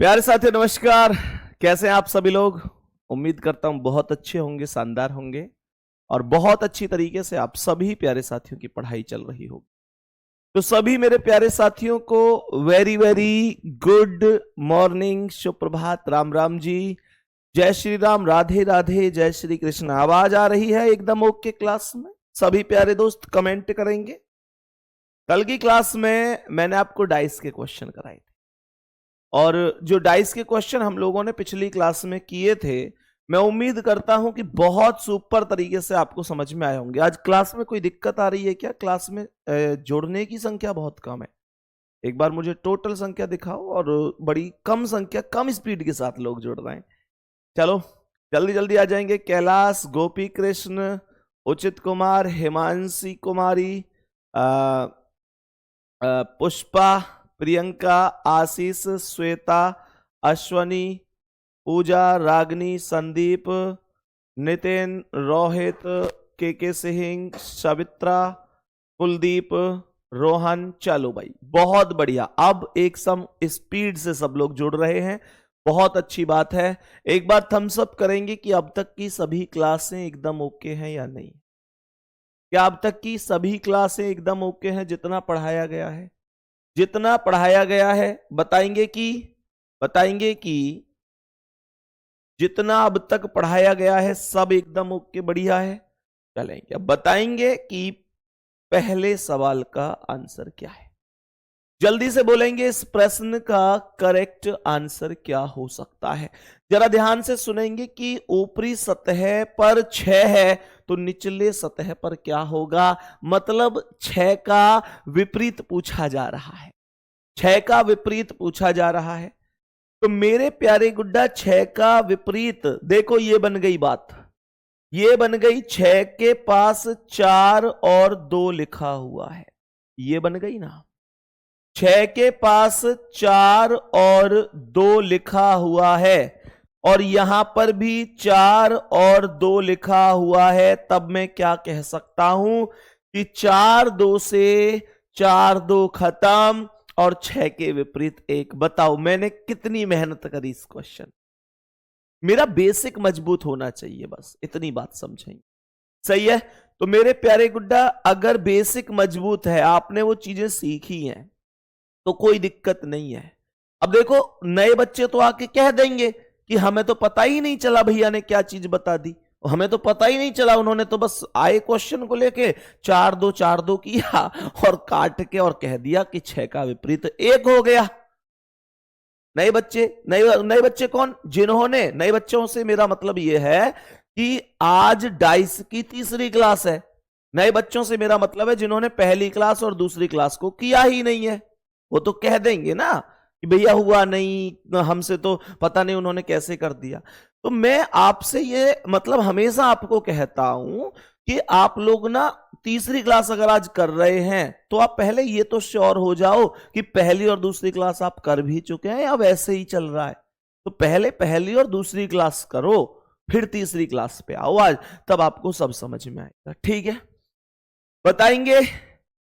प्यारे साथियों नमस्कार। कैसे हैं आप सभी लोग? उम्मीद करता हूं बहुत अच्छे होंगे, शानदार होंगे और बहुत अच्छी तरीके से आप सभी प्यारे साथियों की पढ़ाई चल रही होगी। तो सभी मेरे प्यारे साथियों को वेरी वेरी गुड मॉर्निंग, सुप्रभात, राम राम जी, जय श्री राम, राधे राधे, जय श्री कृष्ण। आवाज आ रही है एकदम ओके क्लास में? सभी प्यारे दोस्त कमेंट करेंगे। कल की क्लास में मैंने आपको डाइस के क्वेश्चन कराए थे और जो डाइस के क्वेश्चन हम लोगों ने पिछली क्लास में किए थे, मैं उम्मीद करता हूं कि बहुत सुपर तरीके से आपको समझ में आए होंगे। आज क्लास में कोई दिक्कत आ रही है क्या? क्लास में जोड़ने की संख्या बहुत कम है। एक बार मुझे टोटल संख्या दिखाओ और बड़ी कम संख्या, कम स्पीड के साथ लोग जुड़ रहे हैं। चलो जल्दी जल्दी आ जाएंगे। कैलाश, गोपी कृष्ण, उचित कुमार, हिमांशी कुमारी, पुष्पा, प्रियंका, आशीष, श्वेता, अश्वनी, पूजा, रागनी, संदीप, नितिन, रोहित, के सिंह, सवित्रा, कुलदीप, रोहन। चलो भाई बहुत बढ़िया। अब एक सम स्पीड से सब लोग जुड़ रहे हैं, बहुत अच्छी बात है। एक बार थम्स अप करेंगे कि अब तक की सभी क्लासें एकदम ओके हैं या नहीं? क्या अब तक की सभी क्लासें एकदम ओके हैं? जितना पढ़ाया गया है, जितना पढ़ाया गया है, बताएंगे कि जितना अब तक पढ़ाया गया है सब एकदम ओके, बढ़िया है। चलेंगे अब बताएंगे कि पहले सवाल का आंसर क्या है। जल्दी से बोलेंगे इस प्रश्न का करेक्ट आंसर क्या हो सकता है। जरा ध्यान से सुनेंगे कि ऊपरी सतह पर 6 है तो निचले सतह पर क्या होगा। मतलब 6 का विपरीत पूछा जा रहा है, 6 का विपरीत पूछा जा रहा है। तो मेरे प्यारे गुड्डा 6 का विपरीत देखो, ये बन गई बात, ये बन गई 6 के पास 4 और 2 लिखा हुआ है, ये बन गई ना। 6 के पास 4 और 2 लिखा हुआ है और यहां पर भी 4 और 2 लिखा हुआ है। तब मैं क्या कह सकता हूं कि 4 2 से 4 2 खत्म और 6 के विपरीत 1। बताओ मैंने कितनी मेहनत करी इस क्वेश्चन। मेरा बेसिक मजबूत होना चाहिए, बस इतनी बात समझेंगे। सही है। तो मेरे प्यारे गुड्डा अगर बेसिक मजबूत है, आपने वो चीजें सीखी हैं, तो कोई दिक्कत नहीं है। अब देखो नए बच्चे तो आके कह देंगे कि हमें तो पता ही नहीं चला भैया ने क्या चीज बता दी, हमें तो पता ही नहीं चला, उन्होंने तो बस आए क्वेश्चन को लेके 4 2 किया और काट के और कह दिया कि 6 का विपरीत 1 हो गया। नए बच्चे कौन? जिन्होंने, नए बच्चों से मेरा मतलब यह है कि आज डाइस की तीसरी क्लास है। नए बच्चों से मेरा मतलब है जिन्होंने पहली क्लास और दूसरी क्लास को किया ही नहीं है। वो तो कह देंगे ना कि भैया हुआ नहीं, हमसे तो पता नहीं उन्होंने कैसे कर दिया। तो मैं आपसे ये मतलब हमेशा आपको कहता हूं कि आप लोग ना तीसरी क्लास अगर आज कर रहे हैं तो आप पहले ये तो श्योर हो जाओ कि पहली और दूसरी क्लास आप कर भी चुके हैं या वैसे ही चल रहा है। तो पहले पहली और दूसरी क्लास करो, फिर तीसरी क्लास पे आओ आज, तब आपको सब समझ में आएगा। ठीक है, बताएंगे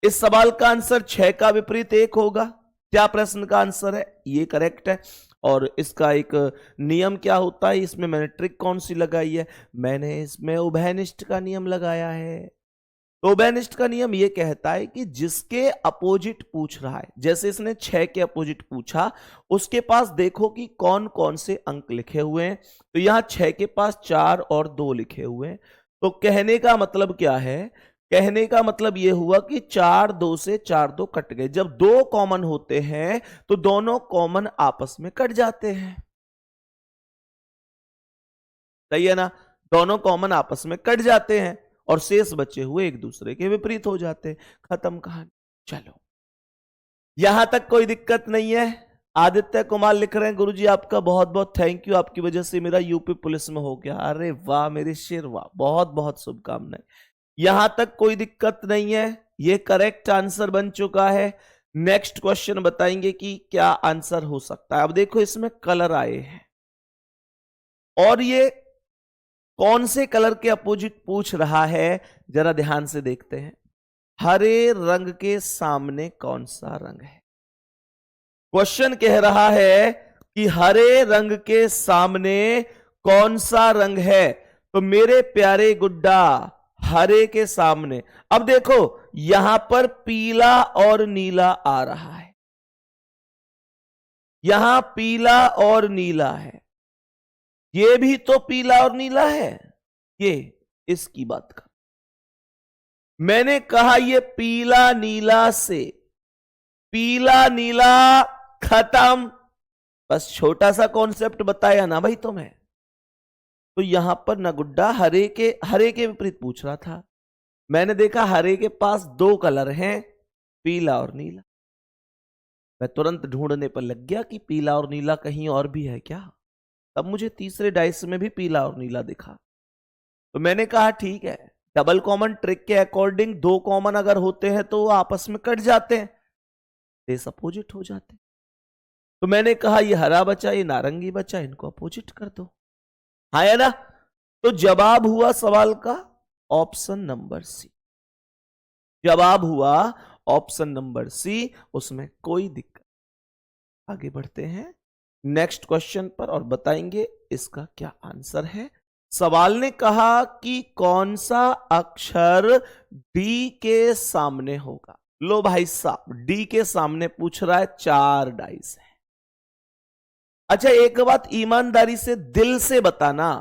इस सवाल का आंसर 6 का विपरीत 1 होगा। क्या प्रश्न का आंसर है? ये करेक्ट है। और इसका एक नियम क्या होता है, इसमें मैंने ट्रिक कौन सी लगाई है? मैंने इसमें उभयनिष्ठ का नियम लगाया है। तो उभयनिष्ठ का नियम ये कहता है कि जिसके अपोजिट पूछ रहा है, जैसे इसने 6 के अपोजिट पूछा, उसके पास देखो कि कौन कौन से अंक लिखे हुए हैं। तो यहां 6 के पास 4 और 2 लिखे हुए हैं। तो कहने का मतलब क्या है? कहने का मतलब यह हुआ कि 4 2 से 4 2 कट गए। जब 2 कॉमन होते हैं तो दोनों कॉमन आपस में कट जाते हैं। सही है ना? दोनों कॉमन आपस में कट जाते हैं और शेष बचे हुए एक दूसरे के विपरीत हो जाते हैं। खत्म कहानी। चलो यहां तक कोई दिक्कत नहीं है। आदित्य कुमार लिख रहे हैं, गुरुजी आपका बहुत बहुत थैंक यू, आपकी वजह से मेरा यूपी पुलिस में हो गया। अरे वाह मेरे शेर, वाह, बहुत बहुत शुभकामनाएं। यहां तक कोई दिक्कत नहीं है, ये करेक्ट आंसर बन चुका है। नेक्स्ट क्वेश्चन बताएंगे कि क्या आंसर हो सकता है। अब देखो इसमें कलर आए हैं और ये कौन से कलर के अपोजिट पूछ रहा है, जरा ध्यान से देखते हैं। हरे रंग के सामने कौन सा रंग है? क्वेश्चन कह रहा है कि हरे रंग के सामने कौन सा रंग है। तो मेरे प्यारे गुड्डा, हरे के सामने, अब देखो यहां पर पीला और नीला आ रहा है, यहां पीला और नीला है, ये भी तो पीला और नीला है, ये इसकी बात कर। मैंने कहा ये पीला नीला से, पीला नीला खत्म, बस छोटा सा कॉन्सेप्ट बताया ना भाई तुम्हें। तो यहां पर ना गुड्डा हरे के विपरीत पूछ रहा था। मैंने देखा हरे के पास दो कलर हैं, पीला और नीला। मैं तुरंत ढूंढने पर लग गया कि पीला और नीला कहीं और भी है क्या। तब मुझे तीसरे डाइस में भी पीला और नीला दिखा। तो मैंने कहा ठीक है, डबल कॉमन ट्रिक के अकॉर्डिंग दो कॉमन अगर होते हैं तो वो आपस में कट जाते हैं, फेस अपोजिट हो जाते हैं। तो मैंने कहा ये हरा बचा, ये नारंगी बचा, इनको अपोजिट कर दो। हाँ है ना। तो जवाब हुआ सवाल का ऑप्शन नंबर सी, जवाब हुआ ऑप्शन नंबर सी, उसमें कोई दिक्कत। आगे बढ़ते हैं नेक्स्ट क्वेश्चन पर और बताएंगे इसका क्या आंसर है। सवाल ने कहा कि कौन सा अक्षर डी के सामने होगा। लो भाई साहब, डी के सामने पूछ रहा है, 4 डाइस है। अच्छा एक बात ईमानदारी से दिल से बताना,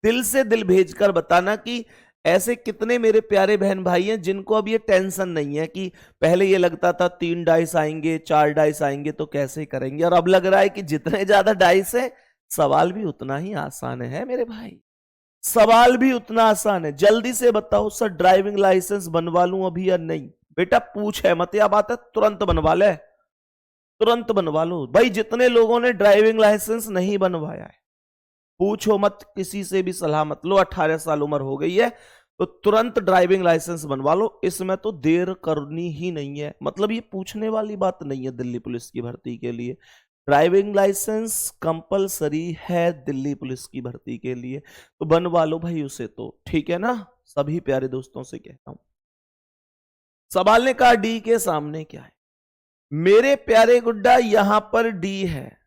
दिल से दिल भेजकर बताना कि ऐसे कितने मेरे प्यारे बहन भाई हैं जिनको अब ये टेंशन नहीं है कि पहले ये लगता था 3 डाइस आएंगे 4 डाइस आएंगे तो कैसे करेंगे, और अब लग रहा है कि जितने ज्यादा डाइस है सवाल भी उतना ही आसान है मेरे भाई, सवाल भी उतना आसान है। जल्दी से बताओ सर ड्राइविंग लाइसेंस बनवा लूं अभी या नहीं। बेटा पूछ है मत, या बात है तुरंत बनवा ले, तुरंत बनवा लो भाई। जितने लोगों ने ड्राइविंग लाइसेंस नहीं बनवाया है पूछो मत, किसी से भी सलाह मत लो। 18 साल उम्र हो गई है तो तुरंत ड्राइविंग लाइसेंस बनवा लो, इसमें तो देर करनी ही नहीं है। मतलब ये पूछने वाली बात नहीं है दिल्ली पुलिस की भर्ती के लिए। ड्राइविंग लाइसेंस कंपलसरी है दिल्ली पुलिस की भर्ती के लिए, तो बनवा लो भाई उसे तो, ठीक है ना। सभी प्यारे दोस्तों से कहता हूं। सवाल ने कहा डी के सामने क्या है। मेरे प्यारे गुड्डा यहां पर डी है,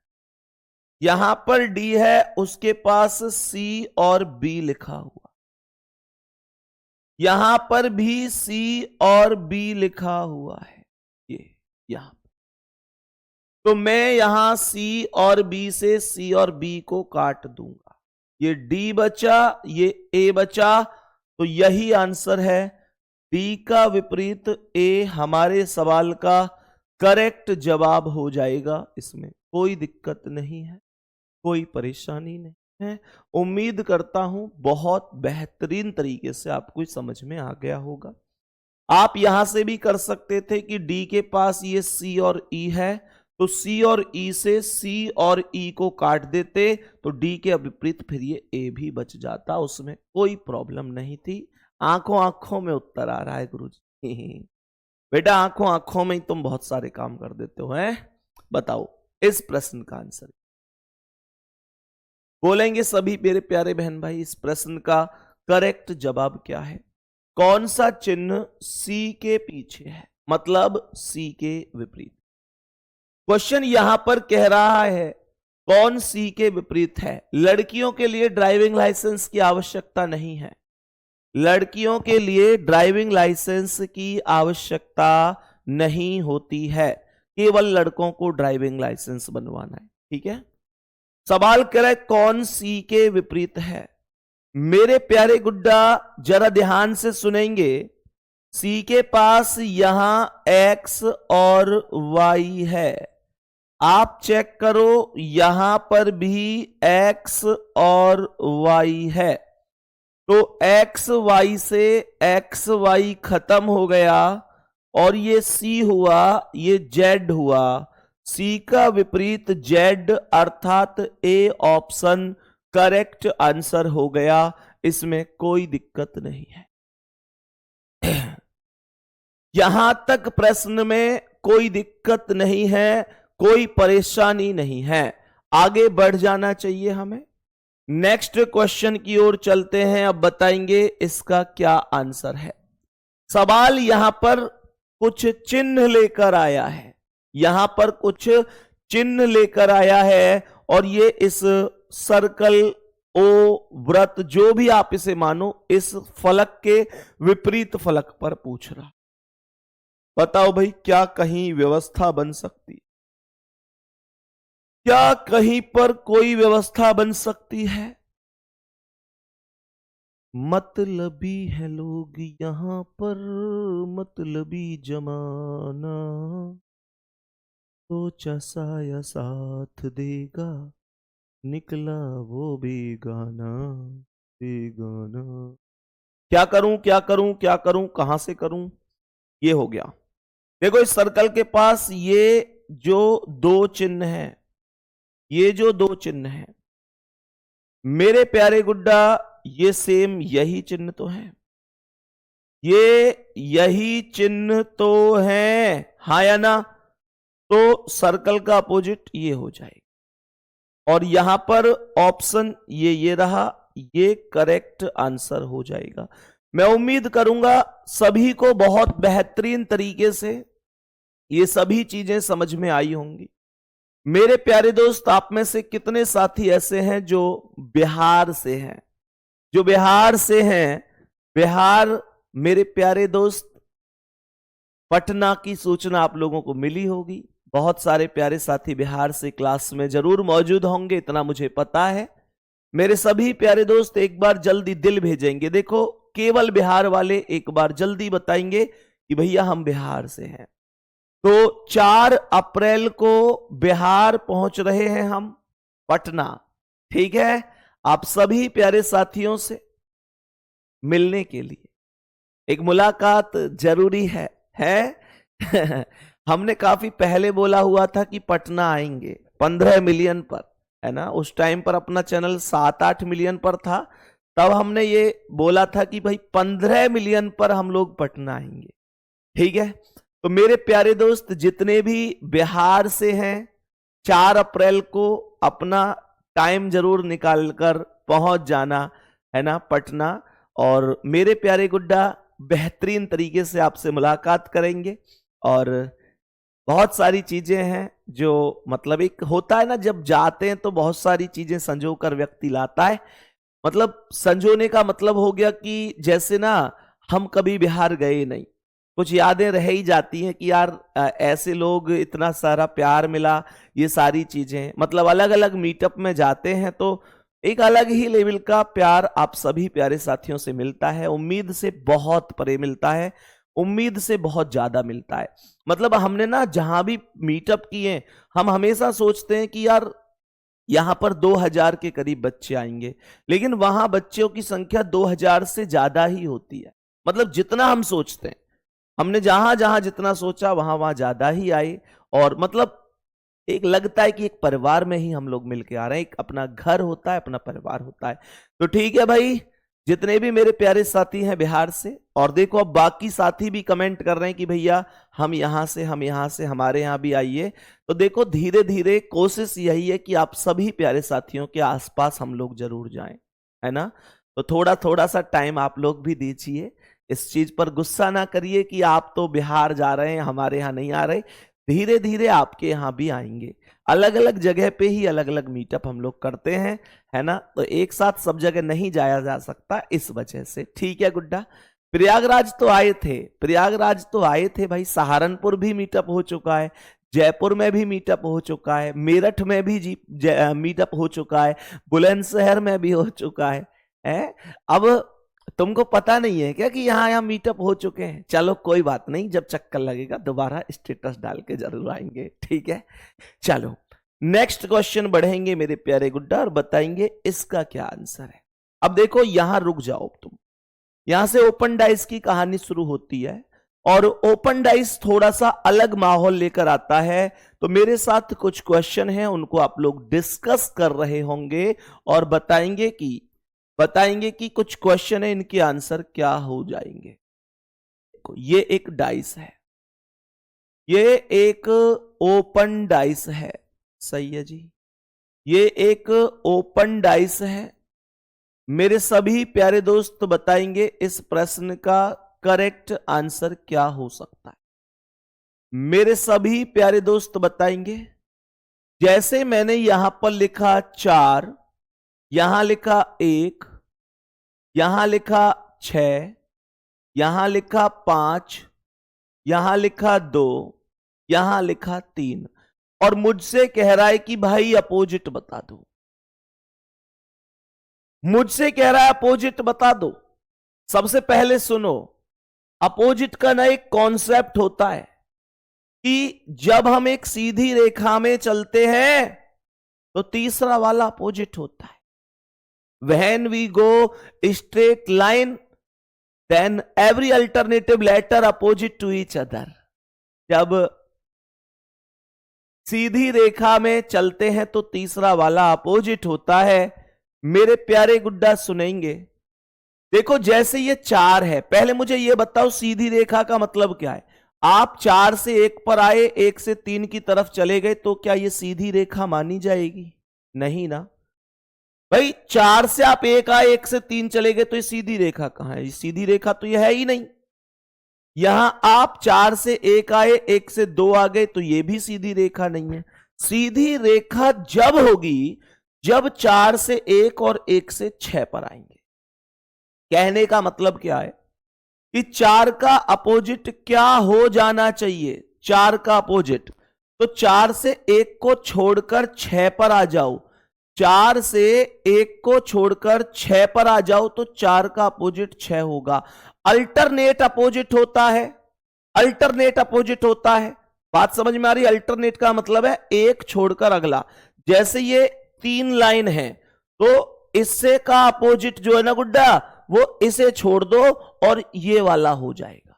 यहां पर डी है, उसके पास सी और बी लिखा हुआ, यहां पर भी सी और बी लिखा हुआ है, ये यहां पर। तो मैं यहां सी और बी से सी और बी को काट दूंगा, ये डी बचा, ये ए बचा, तो यही आंसर है। डी का विपरीत ए हमारे सवाल का करेक्ट जवाब हो जाएगा, इसमें कोई दिक्कत नहीं है, कोई परेशानी नहीं है। उम्मीद करता हूं बहुत बेहतरीन तरीके से आपको समझ में आ गया होगा। आप यहां से भी कर सकते थे कि डी के पास ये सी और ई है, तो सी और ई से सी और ई को काट देते तो डी के विपरीत फिर ये ए भी बच जाता, उसमें कोई प्रॉब्लम नहीं थी। आंखों आंखों में उत्तर आ रहा है गुरुजी। बेटा आंखों आंखों में ही तुम बहुत सारे काम कर देते हो हैं। बताओ इस प्रश्न का आंसर बोलेंगे सभी मेरे प्यारे बहन भाई, इस प्रश्न का करेक्ट जवाब क्या है। कौन सा चिन्ह सी के पीछे है, मतलब सी के विपरीत। क्वेश्चन यहां पर कह रहा है कौन सी के विपरीत है। लड़कियों के लिए ड्राइविंग लाइसेंस की आवश्यकता नहीं है, लड़कियों के लिए ड्राइविंग लाइसेंस की आवश्यकता नहीं होती है, केवल लड़कों को ड्राइविंग लाइसेंस बनवाना है, ठीक है। सवाल करे कौन सी के विपरीत है। मेरे प्यारे गुड्डा जरा ध्यान से सुनेंगे, सी के पास यहां एक्स और वाई है, आप चेक करो यहां पर भी एक्स और वाई है, तो एक्स वाई से एक्स वाई खत्म हो गया और ये सी हुआ, ये जेड हुआ। सी का विपरीत जेड अर्थात ए ऑप्शन करेक्ट आंसर हो गया, इसमें कोई दिक्कत नहीं है। यहां तक प्रश्न में कोई दिक्कत नहीं है, कोई परेशानी नहीं है, आगे बढ़ जाना चाहिए हमें। नेक्स्ट क्वेश्चन की ओर चलते हैं, अब बताएंगे इसका क्या आंसर है। सवाल यहां पर कुछ चिन्ह लेकर आया है, यहां पर कुछ चिन्ह लेकर आया है और ये इस सर्कल, ओ, व्रत, जो भी आप इसे मानो, इस फलक के विपरीत फलक पर पूछ रहा। बताओ भाई, क्या कहीं व्यवस्था बन सकती? क्या कहीं पर कोई व्यवस्था बन सकती है? मतलबी है लोग यहां पर, मतलबी जमाना, सोचा साया साथ देगा, निकला वो बेगाना, बेगाना। क्या करूं, क्या करूं, क्या करूं, कहां से करूं? ये हो गया। देखो, इस सर्कल के पास ये जो दो चिन्ह हैं, ये जो दो चिन्ह हैं, मेरे प्यारे गुड्डा, ये सेम यही चिन्ह तो है, ये यही चिन्ह तो है, हाँ या ना? तो सर्कल का अपोजिट ये हो जाएगा, और यहां पर ऑप्शन ये रहा, ये करेक्ट आंसर हो जाएगा। मैं उम्मीद करूंगा सभी को बहुत बेहतरीन तरीके से ये सभी चीजें समझ में आई होंगी। मेरे प्यारे दोस्त, आप में से कितने साथी ऐसे हैं जो बिहार से हैं? जो बिहार से हैं, बिहार, मेरे प्यारे दोस्त, पटना की सूचना आप लोगों को मिली होगी। बहुत सारे प्यारे साथी बिहार से क्लास में जरूर मौजूद होंगे, इतना मुझे पता है। मेरे सभी प्यारे दोस्त एक बार जल्दी दिल भेजेंगे। देखो, केवल बिहार वाले एक बार जल्दी बताएंगे कि भैया हम बिहार से हैं। तो 4 अप्रैल को बिहार पहुंच रहे हैं हम, पटना। ठीक है, आप सभी प्यारे साथियों से मिलने के लिए एक मुलाकात जरूरी है? हमने काफी पहले बोला हुआ था कि पटना आएंगे 15 मिलियन पर, है ना? उस टाइम पर अपना चैनल 7-8 मिलियन पर था, तब हमने ये बोला था कि भाई 15 मिलियन पर हम लोग पटना आएंगे। ठीक है, तो मेरे प्यारे दोस्त जितने भी बिहार से हैं, 4 अप्रैल को अपना टाइम जरूर निकालकर पहुंच जाना, है ना, पटना। और मेरे प्यारे गुड्डा बेहतरीन तरीके से आपसे मुलाकात करेंगे, और बहुत सारी चीजें हैं जो, मतलब एक होता है ना, जब जाते हैं तो बहुत सारी चीजें संजो कर व्यक्ति लाता है। मतलब संजोने का मतलब हो गया कि जैसे ना हम कभी बिहार गए नहीं, कुछ यादें रह ही जाती हैं कि यार ऐसे लोग, इतना सारा प्यार मिला, ये सारी चीजें, मतलब अलग अलग मीटअप में जाते हैं तो एक अलग ही लेवल का प्यार आप सभी प्यारे साथियों से मिलता है। उम्मीद से बहुत परे मिलता है, उम्मीद से बहुत ज्यादा मिलता है। मतलब हमने ना जहां भी मीटअप किए, हम हमेशा सोचते हैं कि यार यहां पर 2000 के करीब बच्चे आएंगे, लेकिन वहां बच्चों की संख्या 2000 से ज्यादा ही होती है। मतलब जितना हम सोचते हैं, हमने जहां जहां जितना सोचा वहां वहां ज्यादा ही आए, और मतलब एक लगता है कि एक परिवार में ही हम लोग मिलके आ रहे हैं, एक अपना घर होता है, अपना परिवार होता है। तो ठीक है भाई, जितने भी मेरे प्यारे साथी हैं बिहार से, और देखो अब बाकी साथी भी कमेंट कर रहे हैं कि भैया हम यहां से, हम यहां से, हमारे यहां भी आइए। तो देखो धीरे धीरे कोशिश यही है कि आप सभी प्यारे साथियों के आसपास हम लोग जरूर जाएं, है ना? तो थोड़ा थोड़ा सा टाइम आप लोग भी दीजिए, इस चीज पर गुस्सा ना करिए कि आप तो बिहार जा रहे हैं, हमारे यहाँ नहीं आ रहे। धीरे धीरे आपके यहाँ भी आएंगे, अलग अलग जगह पे ही अलग अलग मीटअप हम लोग करते हैं, है ना? तो एक साथ सब जगह नहीं जाया जा सकता, इस वजह से। ठीक है गुड्डा, प्रयागराज तो आए थे, प्रयागराज तो आए थे भाई, सहारनपुर भी मीटअप हो चुका है, जयपुर में भी मीटअप हो चुका है, मेरठ में भी मीटअप हो चुका है, बुलंदशहर में भी हो चुका है? अब तुमको पता नहीं है क्या कि यहाँ यहाँ मीटअप हो चुके हैं? चलो कोई बात नहीं, जब चक्कर लगेगा दोबारा स्टेटस डाल के जरूर आएंगे। ठीक है, चलो नेक्स्ट क्वेश्चन बढ़ेंगे मेरे प्यारे गुड्डा, और बताएंगे इसका क्या आंसर है। अब देखो यहां रुक जाओ तुम, यहां से ओपन डाइस की कहानी शुरू होती है, और ओपन डाइस थोड़ा सा अलग माहौल लेकर आता है। तो मेरे साथ कुछ क्वेश्चन हैं, उनको आप लोग डिस्कस कर रहे होंगे और बताएंगे कि कुछ क्वेश्चन है, इनके आंसर क्या हो जाएंगे। देखो ये एक डाइस है, ये एक ओपन डाइस है, सही है जी, ये एक ओपन डाइस है। मेरे सभी प्यारे दोस्त बताएंगे इस प्रश्न का करेक्ट आंसर क्या हो सकता है। मेरे सभी प्यारे दोस्त बताएंगे जैसे मैंने यहां पर लिखा 4, यहां लिखा 1, यहां लिखा 6, यहां लिखा 5, यहां लिखा 2, यहां लिखा 3, और मुझसे कह रहा है कि भाई अपोजिट बता दो। मुझसे कह रहा है अपोजिट बता दो। सबसे पहले सुनो, अपोजिट का ना एक कॉन्सेप्ट होता है कि जब हम एक सीधी रेखा में चलते हैं तो तीसरा वाला अपोजिट होता है। When we go straight line, then every alternative letter opposite to each other. जब सीधी रेखा में चलते हैं तो तीसरा वाला अपोजिट होता है। मेरे प्यारे गुड्डा सुनेंगे। देखो जैसे ये 4 है, पहले मुझे ये बताओ सीधी रेखा का मतलब क्या है। आप 4 से 1 पर आए, 1 से 3 की तरफ चले गए, तो क्या ये सीधी रेखा मानी जाएगी? नहीं ना भाई। 4 से आप 1 आए, 1 से 3 चले गए, तो ये सीधी रेखा कहां है? सीधी रेखा तो ये है ही नहीं। यहां आप 4 से 1 आए, 1 से 2 आ गए, तो ये भी सीधी रेखा नहीं है। सीधी रेखा जब होगी जब 4 से 1 और 1 से 6 पर आएंगे। कहने का मतलब क्या है कि 4 का अपोजिट क्या हो जाना चाहिए? 4 का अपोजिट, तो 4 से 1 को छोड़कर 6 पर आ जाओ। 4 से 1 को छोड़कर 6 पर आ जाओ तो 4 का अपोजिट 6 होगा। अल्टरनेट अपोजिट होता है। अल्टरनेट अपोजिट होता है। बात समझ में आ रही? अल्टरनेट का मतलब है एक छोड़कर अगला। जैसे ये 3 लाइन है तो इससे का अपोजिट जो है ना गुड्डा, वो इसे छोड़ दो और ये वाला हो जाएगा।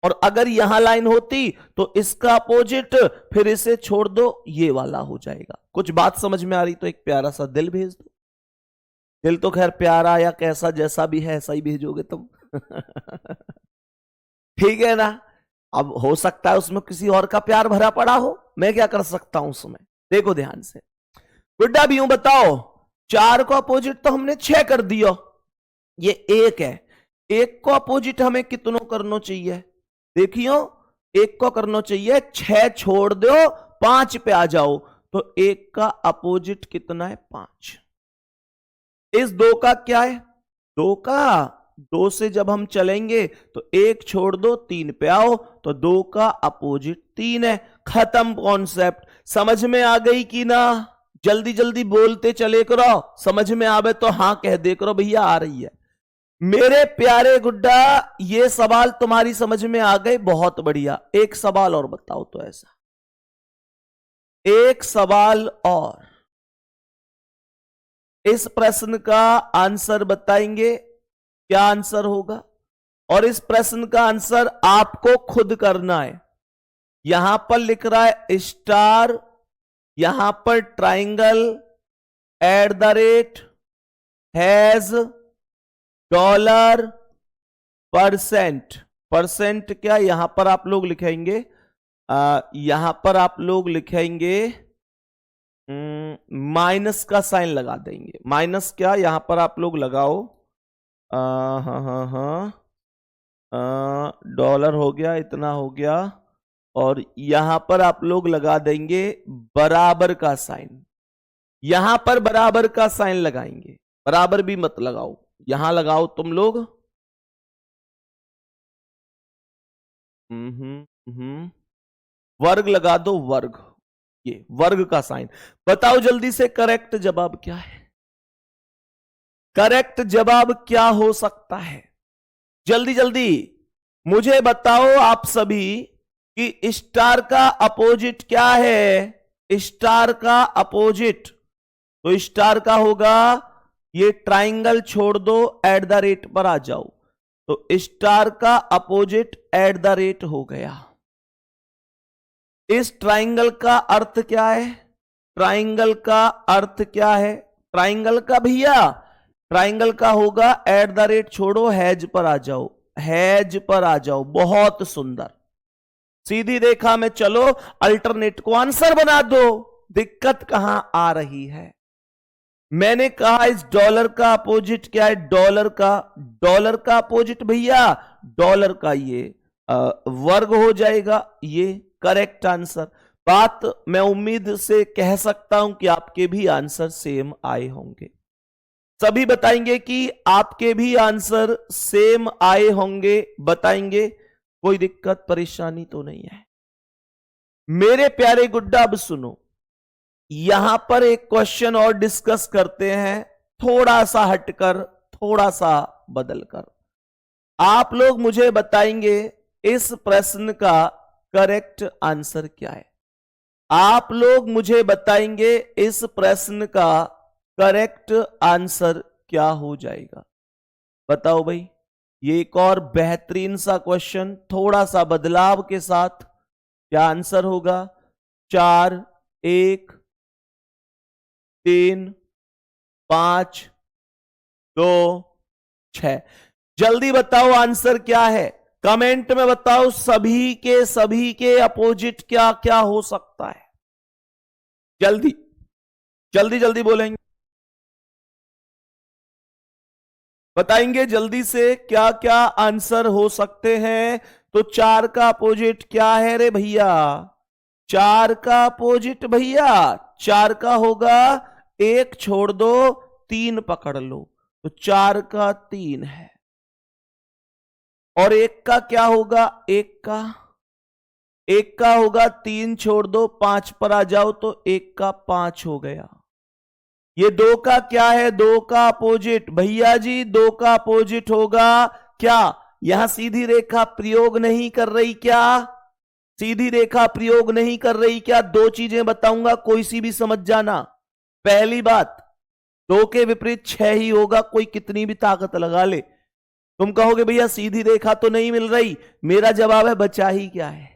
और अगर यहां लाइन होती तो इसका अपोजिट फिर इसे छोड़ दो, ये वाला हो जाएगा। कुछ बात समझ में आ रही तो एक प्यारा सा दिल भेज दो। दिल तो खैर प्यारा या कैसा जैसा भी है ऐसा ही भेजोगे तुम। ठीक है ना। अब हो सकता है उसमें किसी और का प्यार भरा पड़ा हो, मैं क्या कर सकता हूं उसमें। देखो ध्यान से गुड्डा भी यूं बताओ, 4 को अपोजिट तो हमने 6 कर दिया, ये 1 है। 1 को अपोजिट हमें कितनों करना चाहिए? देखियो 1 को करना चाहिए 6 छोड़ दो 5 पे आ जाओ, तो 1 का अपोजिट कितना है? 5। इस 2 का क्या है? 2 का 2 से जब हम चलेंगे तो 1 छोड़ दो 3 पे आओ, तो 2 का अपोजिट 3 है। खत्म कॉन्सेप्ट। समझ में आ गई कि ना? जल्दी जल्दी बोलते चले करो, समझ में आवे तो हां कह दे करो भैया आ रही है। मेरे प्यारे गुड्डा ये सवाल तुम्हारी समझ में आ गए, बहुत बढ़िया। एक सवाल और बताओ तो ऐसा, एक सवाल और। इस प्रश्न का आंसर बताएंगे, क्या आंसर होगा? और इस प्रश्न का आंसर आपको खुद करना है। यहां पर लिख रहा है स्टार, यहां पर triangle, @ has, dollar, percent. Percent क्या यहां पर आप लोग लिखेंगे? यहां पर आप लोग लिखेंगे माइनस का साइन लगा देंगे। माइनस क्या यहां पर आप लोग लगाओ, डॉलर हो गया, इतना हो गया, और यहां पर आप लोग लगा देंगे बराबर का साइन। यहां पर बराबर का साइन लगाएंगे, बराबर भी मत लगाओ, यहां लगाओ तुम लोग। वर्ग लगा दो, वर्ग, ये वर्ग का साइन। बताओ जल्दी से करेक्ट जवाब क्या है? करेक्ट जवाब क्या हो सकता है? जल्दी जल्दी मुझे बताओ आप सभी कि स्टार का अपोजिट क्या है? स्टार का अपोजिट, तो स्टार का होगा ये ट्राइंगल छोड़ दो, @ पर आ जाओ, तो स्टार का अपोजिट @ हो गया। इस ट्राइंगल का अर्थ क्या है? ट्राइंगल का अर्थ क्या है? ट्राइंगल का भैया, ट्राइंगल का होगा @ छोड़ो हैज पर आ जाओ, हैज पर आ जाओ। बहुत सुंदर। सीधी रेखा में चलो, अल्टरनेट को आंसर बना दो। दिक्कत कहां आ रही है? मैंने कहा इस डॉलर का अपोजिट क्या है? डॉलर का अपोजिट भैया, डॉलर का ये वर्ग हो जाएगा, ये करेक्ट आंसर। बात मैं उम्मीद से कह सकता हूं कि आपके भी आंसर सेम आए होंगे। सभी बताएंगे कि आपके भी आंसर सेम आए होंगे, बताएंगे, कोई दिक्कत परेशानी तो नहीं है। मेरे प्यारे गुड्डा अब सुनो, यहां पर एक क्वेश्चन और डिस्कस करते हैं, थोड़ा सा हटकर, थोड़ा सा बदलकर। आप लोग मुझे बताएंगे इस प्रश्न का करेक्ट आंसर क्या है। आप लोग मुझे बताएंगे इस प्रश्न का करेक्ट आंसर क्या हो जाएगा। बताओ भाई, ये एक और बेहतरीन सा क्वेश्चन, थोड़ा सा बदलाव के साथ। क्या आंसर होगा? 4, 1, 3, 5, 2, 6। जल्दी बताओ आंसर क्या है, कमेंट में बताओ। सभी के अपोजिट क्या क्या हो सकता है? जल्दी जल्दी जल्दी बोलेंगे, बताएंगे जल्दी से क्या क्या आंसर हो सकते हैं। तो 4 का अपोजिट क्या है रे भैया? 4 का अपोजिट भैया 4 का होगा 1 छोड़ दो 3 पकड़ लो, तो 4 का 3 है। और 1 का क्या होगा? 1 का होगा 3 छोड़ दो 5 पर आ जाओ, तो 1 का 5 हो गया। ये 2 का क्या है? 2 का अपोजिट भैया जी 2 का अपोजिट होगा क्या? यहां सीधी रेखा प्रयोग नहीं कर रही क्या? सीधी रेखा प्रयोग नहीं कर रही क्या? 2 चीजें बताऊंगा, कोई सी भी समझ जाना। पहली बात, 2 के विपरीत 6 ही होगा, कोई कितनी भी ताकत लगा ले। तुम कहोगे भैया सीधी रेखा तो नहीं मिल रही, मेरा जवाब है बचा ही क्या है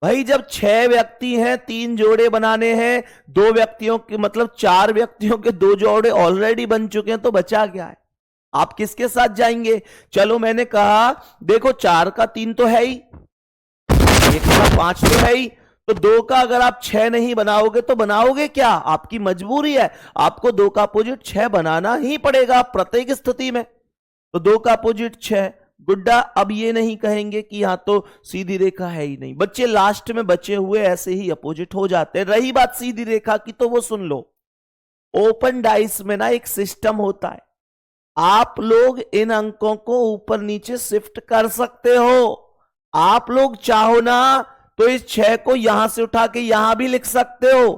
भाई। जब 6 व्यक्ति हैं, 3 जोड़े बनाने हैं, 2 व्यक्तियों के मतलब 4 व्यक्तियों के 2 जोड़े ऑलरेडी बन चुके हैं, तो बचा क्या है? आप किसके साथ जाएंगे? चलो मैंने कहा देखो 4 का 3 तो है ही, 1 का 5 तो है ही, तो 2 का अगर आप 6 नहीं बनाओगे तो बनाओगे क्या? आपकी मजबूरी है, आपको 2 का अपोजिट 6 बनाना ही पड़ेगा प्रत्येक स्थिति में। तो 2 का अपोजिट 6। गुड्डा अब ये नहीं कहेंगे कि यहां तो सीधी रेखा है ही नहीं। बच्चे लास्ट में बचे हुए ऐसे ही अपोजिट हो जाते हैं। रही बात सीधी रेखा की, तो वो सुन लो, ओपन डाइस में ना एक सिस्टम होता है, आप लोग इन अंकों को ऊपर नीचे शिफ्ट कर सकते हो। आप लोग चाहो ना तो इस 6 को यहां से उठा के यहां भी लिख सकते हो,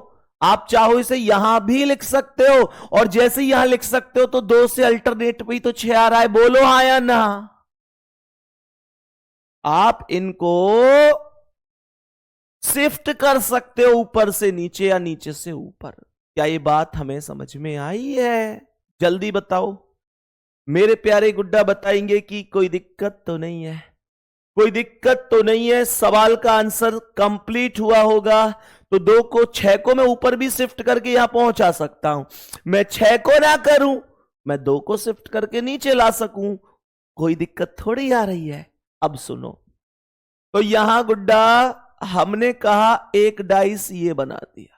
आप चाहो इसे यहां भी लिख सकते हो, और जैसे यहां लिख सकते हो तो 2 से अल्टरनेट पे तो 6 आ रहा है। बोलो हाँ या ना? आप इनको शिफ्ट कर सकते हो ऊपर से नीचे या नीचे से ऊपर। क्या ये बात हमें समझ में आई है? जल्दी बताओ मेरे प्यारे गुड्डा, बताएंगे कि कोई दिक्कत तो नहीं है? कोई दिक्कत तो नहीं है, सवाल का आंसर कंप्लीट हुआ होगा। तो 2 को 6 को मैं ऊपर भी शिफ्ट करके यहां पहुंचा सकता हूं। मैं 6 को ना करूं, मैं 2 को शिफ्ट करके नीचे ला सकूं, कोई दिक्कत थोड़ी आ रही है। अब सुनो, तो यहां गुड्डा हमने कहा एक डाइस ये बना दिया,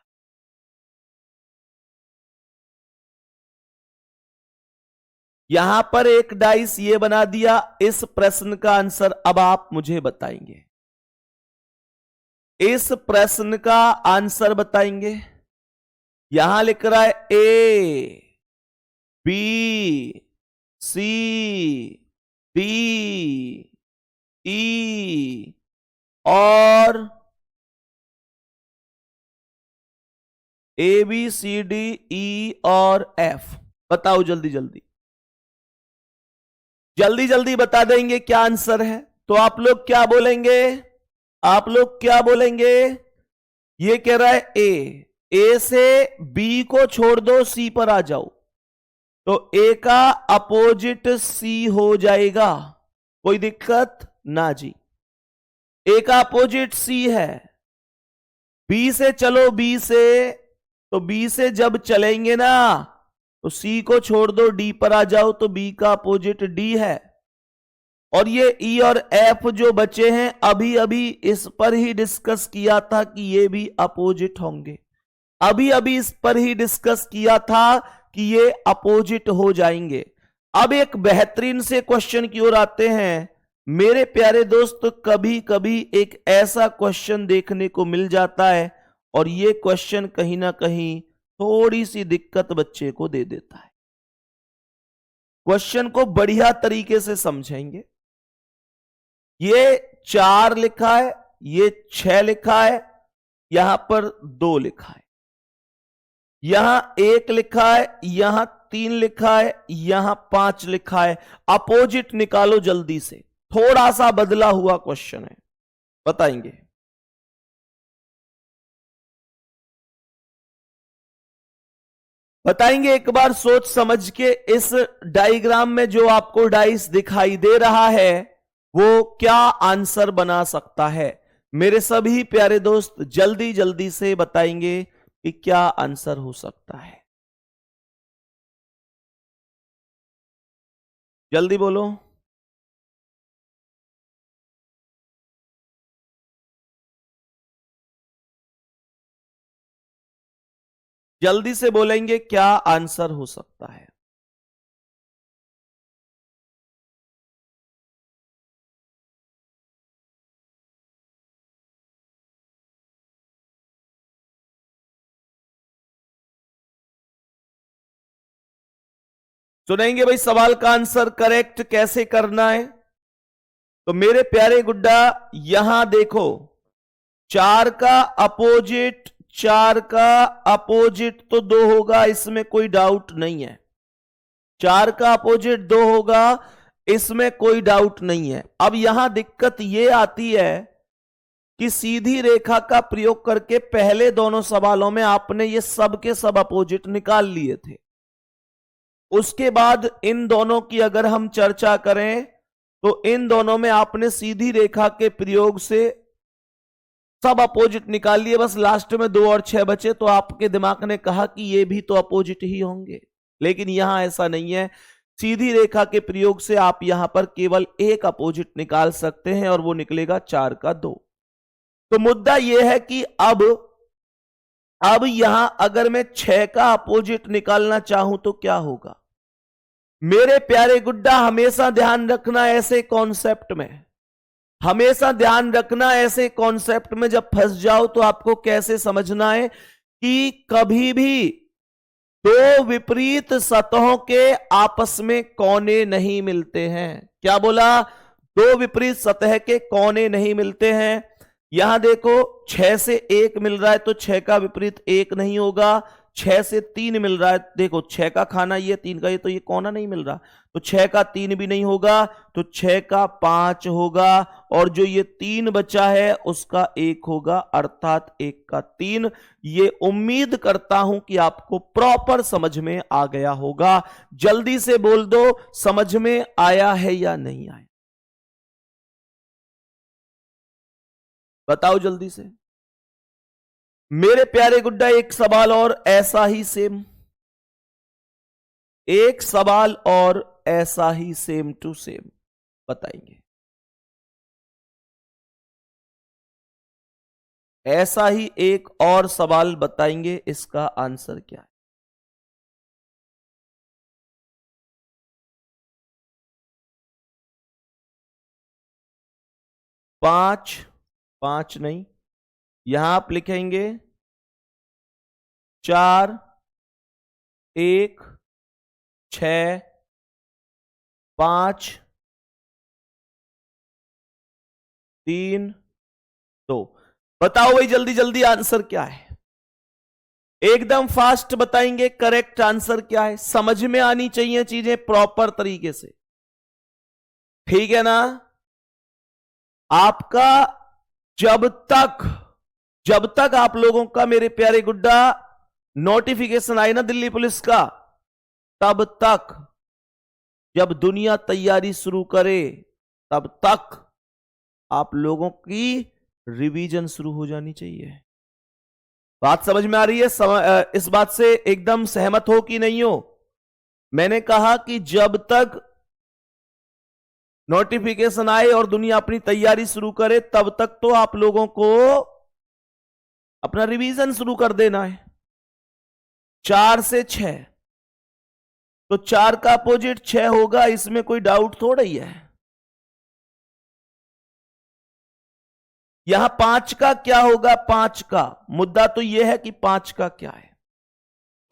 यहां पर एक डाइस ये बना दिया। इस प्रश्न का आंसर अब आप मुझे बताएंगे, इस प्रश्न का आंसर बताएंगे। यहां लिख रहा है ए बी सी डी ई और ए बी सी डी ई और एफ। बताओ जल्दी जल्दी जल्दी जल्दी बता देंगे क्या आंसर है। तो आप लोग क्या बोलेंगे? आप लोग क्या बोलेंगे? ये कह रहा है ए से बी को छोड़ दो, सी पर आ जाओ, तो ए का अपोजिट सी हो जाएगा। कोई दिक्कत ना जी, ए का अपोजिट सी है। बी से चलो, बी से, तो बी से जब चलेंगे ना तो सी को छोड़ दो, डी पर आ जाओ, तो बी का अपोजिट डी है। और ये ई और एफ जो बचे हैं, अभी अभी इस पर ही डिस्कस किया था कि ये भी अपोजिट होंगे। अभी अभी इस पर ही डिस्कस किया था कि ये अपोजिट हो जाएंगे। अब एक बेहतरीन से क्वेश्चन की ओर आते हैं। मेरे प्यारे दोस्त, कभी कभी एक ऐसा क्वेश्चन देखने को मिल जाता है और ये क्वेश्चन कहीं ना कहीं थोड़ी सी दिक्कत बच्चे को दे देता है। क्वेश्चन को बढ़िया तरीके से समझेंगे। ये 4 लिखा है, ये 6 लिखा है, यहां पर 2 लिखा है, यहां 1 लिखा है, यहां 3 लिखा है, यहां 5 लिखा है। अपोजिट निकालो जल्दी से। थोड़ा सा बदला हुआ क्वेश्चन है, बताएंगे। बताएंगे एक बार सोच समझ के। इस डायग्राम में जो आपको डाइस दिखाई दे रहा है वो क्या आंसर बना सकता है? मेरे सभी प्यारे दोस्त जल्दी जल्दी से बताएंगे कि क्या आंसर हो सकता है। जल्दी बोलो। जल्दी से बोलेंगे क्या आंसर हो सकता है। सुनेंगे भाई सवाल का आंसर करेक्ट कैसे करना है। तो मेरे प्यारे गुड्डा यहां देखो, 4 का अपोजिट, 4 का अपोजिट तो 2 होगा, इसमें कोई डाउट नहीं है। 4 का अपोजिट 2 होगा, इसमें कोई डाउट नहीं है। अब यहां दिक्कत यह आती है कि सीधी रेखा का प्रयोग करके पहले दोनों सवालों में आपने ये सब के सब अपोजिट निकाल लिए थे। उसके बाद इन दोनों की अगर हम चर्चा करें तो इन दोनों में आपने सीधी रेखा के प्रयोग से सब अपोजिट निकाल लिए, बस लास्ट में 2 और 6 बचे। तो आपके दिमाग ने कहा कि ये भी तो अपोजिट ही होंगे, लेकिन यहां ऐसा नहीं है। सीधी रेखा के प्रयोग से आप यहां पर केवल एक अपोजिट निकाल सकते हैं और वो निकलेगा 4 का 2। तो मुद्दा यह है कि अब यहां अगर मैं 6 का अपोजिट निकालना चाहूं तो क्या होगा? मेरे प्यारे गुड्डा हमेशा ध्यान रखना ऐसे कॉन्सेप्ट में, हमेशा ध्यान रखना ऐसे कॉन्सेप्ट में जब फंस जाओ तो आपको कैसे समझना है कि कभी भी 2 विपरीत सतहों के आपस में कोने नहीं मिलते हैं। क्या बोला? 2 विपरीत सतह के कोने नहीं मिलते हैं। यहां देखो 6 से 1 मिल रहा है तो 6 का विपरीत 1 नहीं होगा। 6 से 3 मिल रहा है, देखो 6 का खाना ये, 3 का ये, तो ये कोना नहीं मिल रहा, तो 6 का 3 भी नहीं होगा, तो 6 का 5 होगा। और जो ये 3 बचा है उसका 1 होगा, अर्थात 1 का 3। ये उम्मीद करता हूं कि आपको प्रॉपर समझ में आ गया होगा। जल्दी से बोल दो, समझ में आया है या नहीं आया? बताओ जल्दी से। मेरे प्यारे गुड्डा एक सवाल और ऐसा ही सेम, एक सवाल और ऐसा ही सेम टू सेम बताएंगे। ऐसा ही एक और सवाल बताएंगे, इसका आंसर क्या है? 5 नहीं, यहां आप लिखेंगे 4 1 6 5 3 2। बताओ भाई जल्दी जल्दी आंसर क्या है? एकदम फास्ट बताएंगे करेक्ट आंसर क्या है। समझ में आनी चाहिए चीजें प्रॉपर तरीके से, ठीक है ना? आपका जब तक आप लोगों का मेरे प्यारे गुड्डा नोटिफिकेशन आए ना दिल्ली पुलिस का, तब तक, जब दुनिया तैयारी शुरू करे तब तक आप लोगों की रिवीजन शुरू हो जानी चाहिए। बात समझ में आ रही है? इस बात से एकदम सहमत हो कि नहीं हो? मैंने कहा कि जब तक नोटिफिकेशन आए और दुनिया अपनी तैयारी शुरू करे तब तक तो आप लोगों को अपना रिवीजन शुरू कर देना है। 4 से 6, तो 4 का अपोजिट 6 होगा, इसमें कोई डाउट थोड़ा ही है। यहां 5 का क्या होगा? 5 का मुद्दा तो यह है कि 5 का क्या है।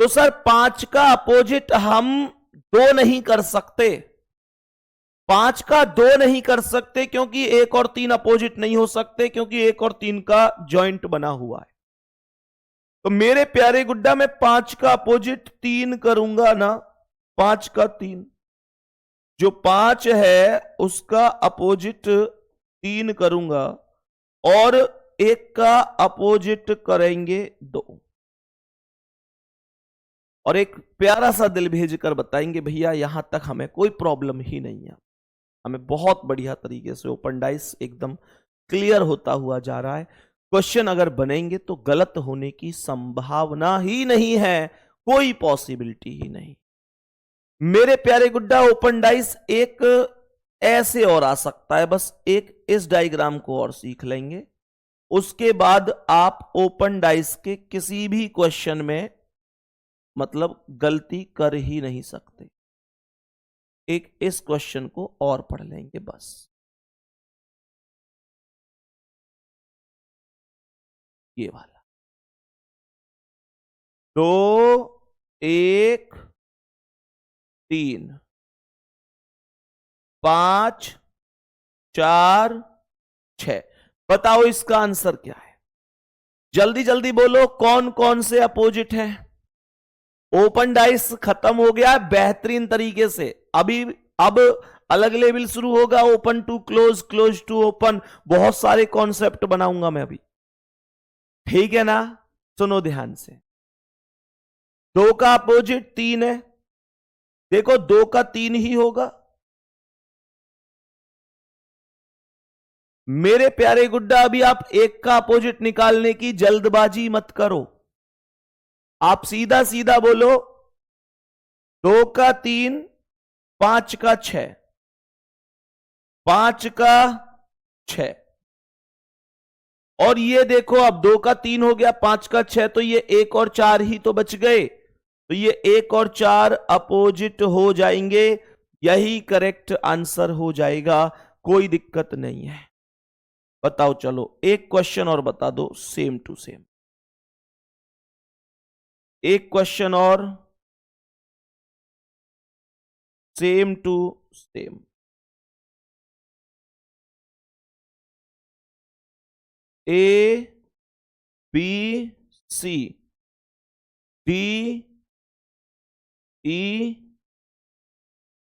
तो सर 5 का अपोजिट हम 2 नहीं कर सकते। 5 का 2 नहीं कर सकते क्योंकि 1 और 3 अपोजिट नहीं हो सकते, क्योंकि 1 और 3 का जॉइंट बना हुआ है। तो मेरे प्यारे गुड्डा मैं 5 का अपोजिट 3 करूंगा ना, 5 का 3, जो 5 है उसका अपोजिट 3 करूंगा और 1 का अपोजिट करेंगे 2, और एक प्यारा सा दिल भेज कर बताएंगे भैया यहां तक हमें कोई प्रॉब्लम ही नहीं है, हमें बहुत बढ़िया तरीके से ओपन डाइस एकदम क्लियर होता हुआ जा रहा है। क्वेश्चन अगर बनेंगे तो गलत होने की संभावना ही नहीं है, कोई पॉसिबिलिटी ही नहीं। मेरे प्यारे गुड्डा ओपन डाइस एक ऐसे और आ सकता है, बस एक इस डायग्राम को और सीख लेंगे, उसके बाद आप ओपन डाइस के किसी भी क्वेश्चन में मतलब गलती कर ही नहीं सकते। एक इस क्वेश्चन को और पढ़ लेंगे बस। ये वाला 2 1 3 5 4 6, बताओ इसका आंसर क्या है? जल्दी जल्दी बोलो कौन कौन से अपोजिट हैं। ओपन डाइस खत्म हो गया बेहतरीन तरीके से। अब अलग लेवल शुरू होगा, open to close, close to open, बहुत सारे कॉन्सेप्ट बनाऊंगा मैं अभी, ठीक है ना? सुनो ध्यान से। 2 का अपोजिट 3 है, देखो 2 का 3 ही होगा। मेरे प्यारे गुड्डा अभी आप 1 का अपोजिट निकालने की जल्दबाजी मत करो, आप सीधा सीधा बोलो 2 का 3, 5 का 6, 5 का 6, और ये देखो अब 2 का 3 हो गया, 5 का 6, तो ये 1 और 4 ही तो बच गए, तो ये 1 और 4 अपोजिट हो जाएंगे, यही करेक्ट आंसर हो जाएगा, कोई दिक्कत नहीं है। बताओ चलो एक क्वेश्चन और बता दो सेम टू सेम, एक क्वेश्चन और same to same. A B C D E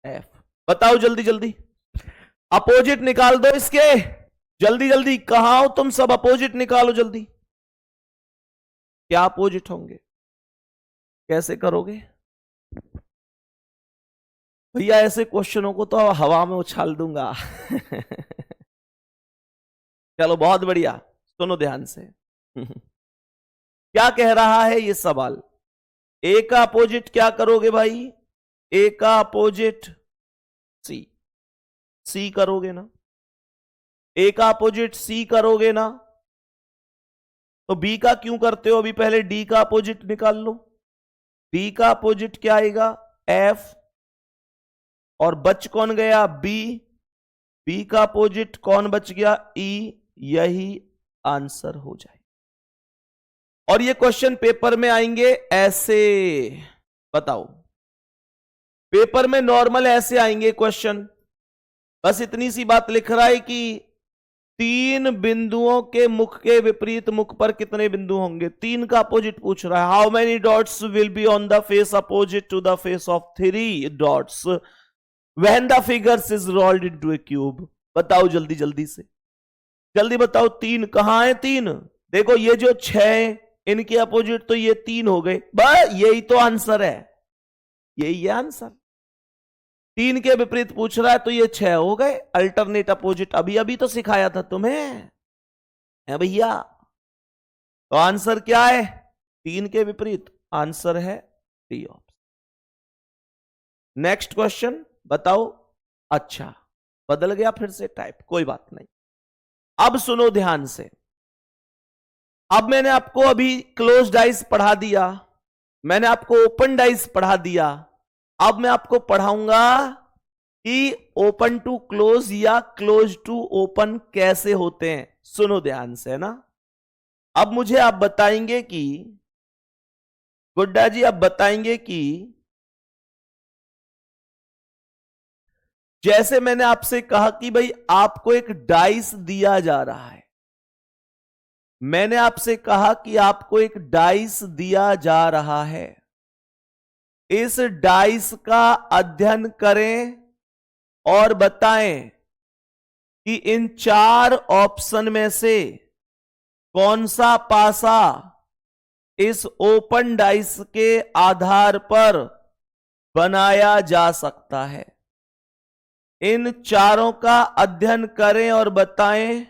F, बताओ जल्दी जल्दी, अपोजिट निकाल दो इसके, जल्दी जल्दी, कहां हो तुम सब? अपोजिट निकालो जल्दी। क्या अपोजिट होंगे, कैसे करोगे भैया? ऐसे क्वेश्चनों को तो हवा में उछाल दूंगा। चलो बहुत बढ़िया, सुनो ध्यान से। क्या कह रहा है ये सवाल? ए का अपोजिट क्या करोगे भाई? ए का अपोजिट सी, सी करोगे ना? ए का अपोजिट सी करोगे ना? तो बी का क्यों करते हो? अभी पहले डी का अपोजिट निकाल लो। डी का अपोजिट क्या आएगा? एफ, और बच कौन गया? बी। बी का अपोजिट कौन बच गया? ई, यही आंसर हो जाए। और ये क्वेश्चन पेपर में आएंगे ऐसे, बताओ पेपर में नॉर्मल ऐसे आएंगे क्वेश्चन, बस इतनी सी बात लिख रहा है कि 3 बिंदुओं के मुख के विपरीत मुख पर कितने बिंदु होंगे? 3 का अपोजिट पूछ रहा है। How many dots will be on the face opposite to the face of 3 dots when the figures is rolled into a cube? बताओ जल्दी जल्दी से, जल्दी बताओ 3 कहां है? 3 देखो, ये जो 6 इनके अपोजिट तो ये 3 हो गए, बस यही तो आंसर है, यही है आंसर। 3 के विपरीत पूछ रहा है तो ये 6 हो गए, अल्टरनेट अपोजिट अभी अभी तो सिखाया था तुम्हें, है भैया? तो आंसर क्या है? 3 के विपरीत आंसर है डी ऑप्शन। नेक्स्ट क्वेश्चन बताओ। अच्छा, बदल गया फिर से टाइप, कोई बात नहीं। अब सुनो ध्यान से, अब मैंने आपको अभी क्लोज डाइस पढ़ा दिया, मैंने आपको ओपन डाइस पढ़ा दिया, अब मैं आपको पढ़ाऊंगा कि ओपन टू क्लोज या क्लोज टू ओपन कैसे होते हैं। सुनो ध्यान से, है ना। अब मुझे आप बताएंगे कि गुड्डा जी, आप बताएंगे कि जैसे मैंने आपसे कहा कि भाई आपको एक डाइस दिया जा रहा है, मैंने आपसे कहा कि आपको एक डाइस दिया जा रहा है, इस डाइस का अध्ययन करें और बताएं कि इन 4 ऑप्शन में से कौन सा पासा इस ओपन डाइस के आधार पर बनाया जा सकता है। इन चारों का अध्ययन करें और बताएं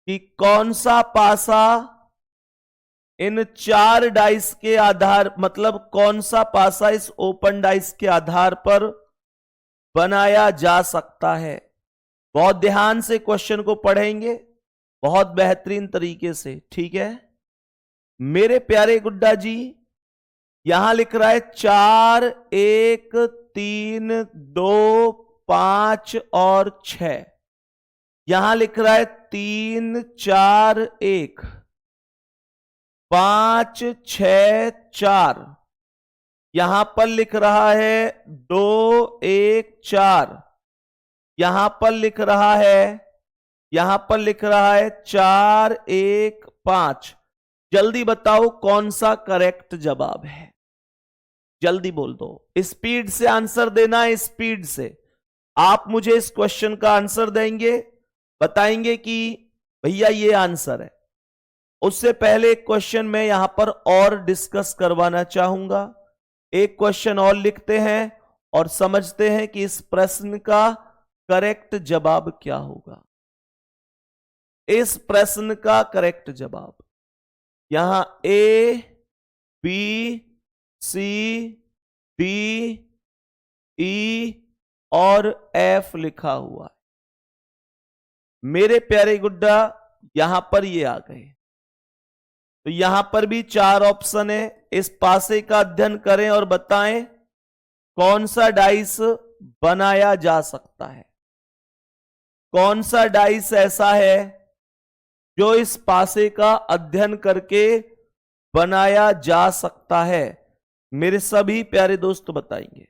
कि कौन सा पासा इन 4 डाइस के आधार, मतलब कौन सा पासा इस ओपन डाइस के आधार पर बनाया जा सकता है। बहुत ध्यान से क्वेश्चन को पढ़ेंगे, बहुत बेहतरीन तरीके से, ठीक है मेरे प्यारे गुड्डा जी। यहां लिख रहा है 4, 1, 3, 2, 5 और 6। यहां लिख रहा है 3, 4, 1, 5, 6, 4। यहां पर लिख रहा है 2, 1, 4। यहां पर लिख रहा है, यहां पर लिख रहा है 4, 1, 5। जल्दी बताओ कौन सा करेक्ट जवाब है, जल्दी बोल दो। स्पीड से आंसर देना है, स्पीड से। आप मुझे इस क्वेश्चन का आंसर देंगे, बताएंगे कि भैया ये आंसर है। उससे पहले एक क्वेश्चन मैं यहां पर और डिस्कस करवाना चाहूंगा। एक क्वेश्चन और लिखते हैं और समझते हैं कि इस प्रश्न का करेक्ट जवाब क्या होगा। इस प्रश्न का करेक्ट जवाब यहां ए, बी, सी, डी, ई और एफ लिखा हुआ है। मेरे प्यारे गुड्डा यहां पर ये आ गए, तो यहां पर भी 4 ऑप्शन है। इस पासे का अध्ययन करें और बताएं कौन सा डाइस बनाया जा सकता है, कौन सा डाइस ऐसा है जो इस पासे का अध्ययन करके बनाया जा सकता है। मेरे सभी प्यारे दोस्त बताएंगे,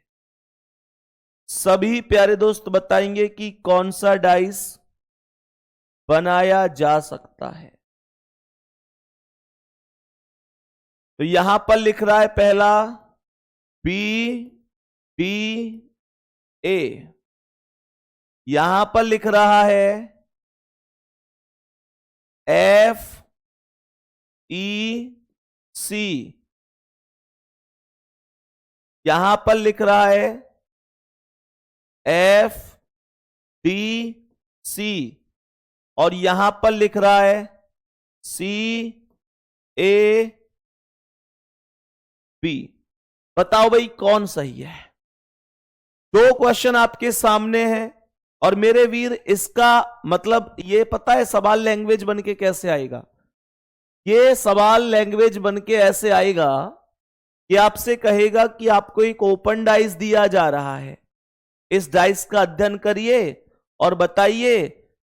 सभी प्यारे दोस्त बताएंगे कि कौन सा डाइस बनाया जा सकता है। तो यहां पर लिख रहा है पहला बी, डी, ए। यहां पर लिख रहा है एफ, ई, सी। यहां पर लिख रहा है एफ, डी, सी। और यहां पर लिख रहा है सी, ए, बी। बताओ भाई कौन सही है। 2 क्वेश्चन आपके सामने हैं और मेरे वीर इसका मतलब ये पता है सवाल लैंग्वेज बन के कैसे आएगा। ये सवाल लैंग्वेज बन के ऐसे आएगा कि आपसे कहेगा कि आपको एक ओपन डाइस दिया जा रहा है, इस डाइस का अध्ययन करिए और बताइए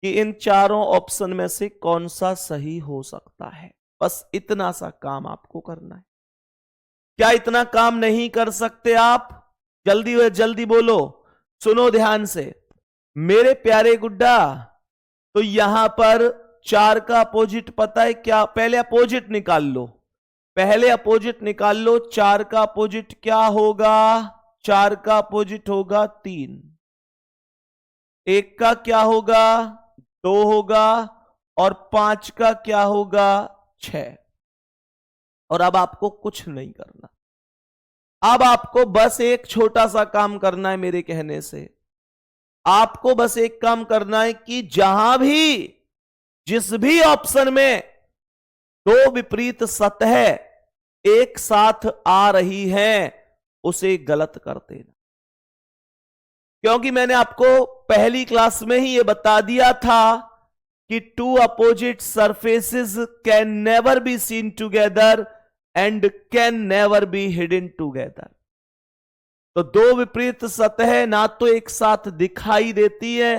कि इन 4 ऑप्शन में से कौन सा सही हो सकता है। बस इतना सा काम आपको करना है। क्या इतना काम नहीं कर सकते आप? जल्दी जल्दी बोलो, सुनो ध्यान से मेरे प्यारे गुड्डा। तो यहां पर 4 का अपोजिट पता है क्या? पहले अपोजिट निकाल लो, पहले अपोजिट निकाल लो। 4 का अपोजिट क्या होगा? 4 का अपोजिट होगा 3। 1 का क्या होगा? 2 होगा। और 5 का क्या होगा? 6। और अब आपको कुछ नहीं करना, अब आपको बस एक छोटा सा काम करना है मेरे कहने से। आपको बस एक काम करना है कि जहां भी जिस भी ऑप्शन में 2 विपरीत सतह एक साथ आ रही हैं उसे गलत कर देना। क्योंकि मैंने आपको पहली क्लास में ही यह बता दिया था कि 2 opposite surfaces can never be seen together and can never be hidden together. तो दो विपरीत सतह ना तो एक साथ दिखाई देती है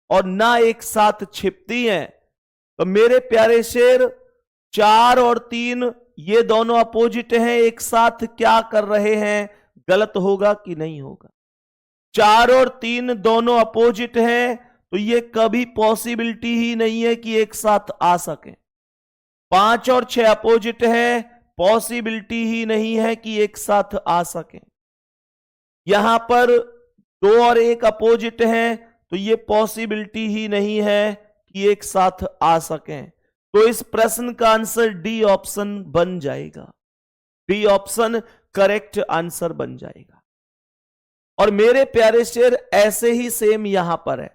और ना एक साथ छिपती हैं। तो मेरे प्यारे शेर, 4 और 3 ये दोनों अपोजिट हैं, एक साथ क्या कर रहे हैं? गलत होगा कि नहीं होगा? 4 और 3 दोनों अपोजिट हैं, तो ये कभी पॉसिबिलिटी ही नहीं है कि एक साथ आ सके। 5 और 6 अपोजिट है, पॉसिबिलिटी ही नहीं है कि एक साथ आ सके। यहां पर 2 और 1 अपोजिट है, तो ये पॉसिबिलिटी ही नहीं है कि एक साथ आ सकें। तो इस प्रश्न का आंसर डी ऑप्शन बन जाएगा। डी ऑप्शन करेक्ट आंसर बन जाएगा। और मेरे प्यारे शेर, ऐसे ही सेम यहां पर है।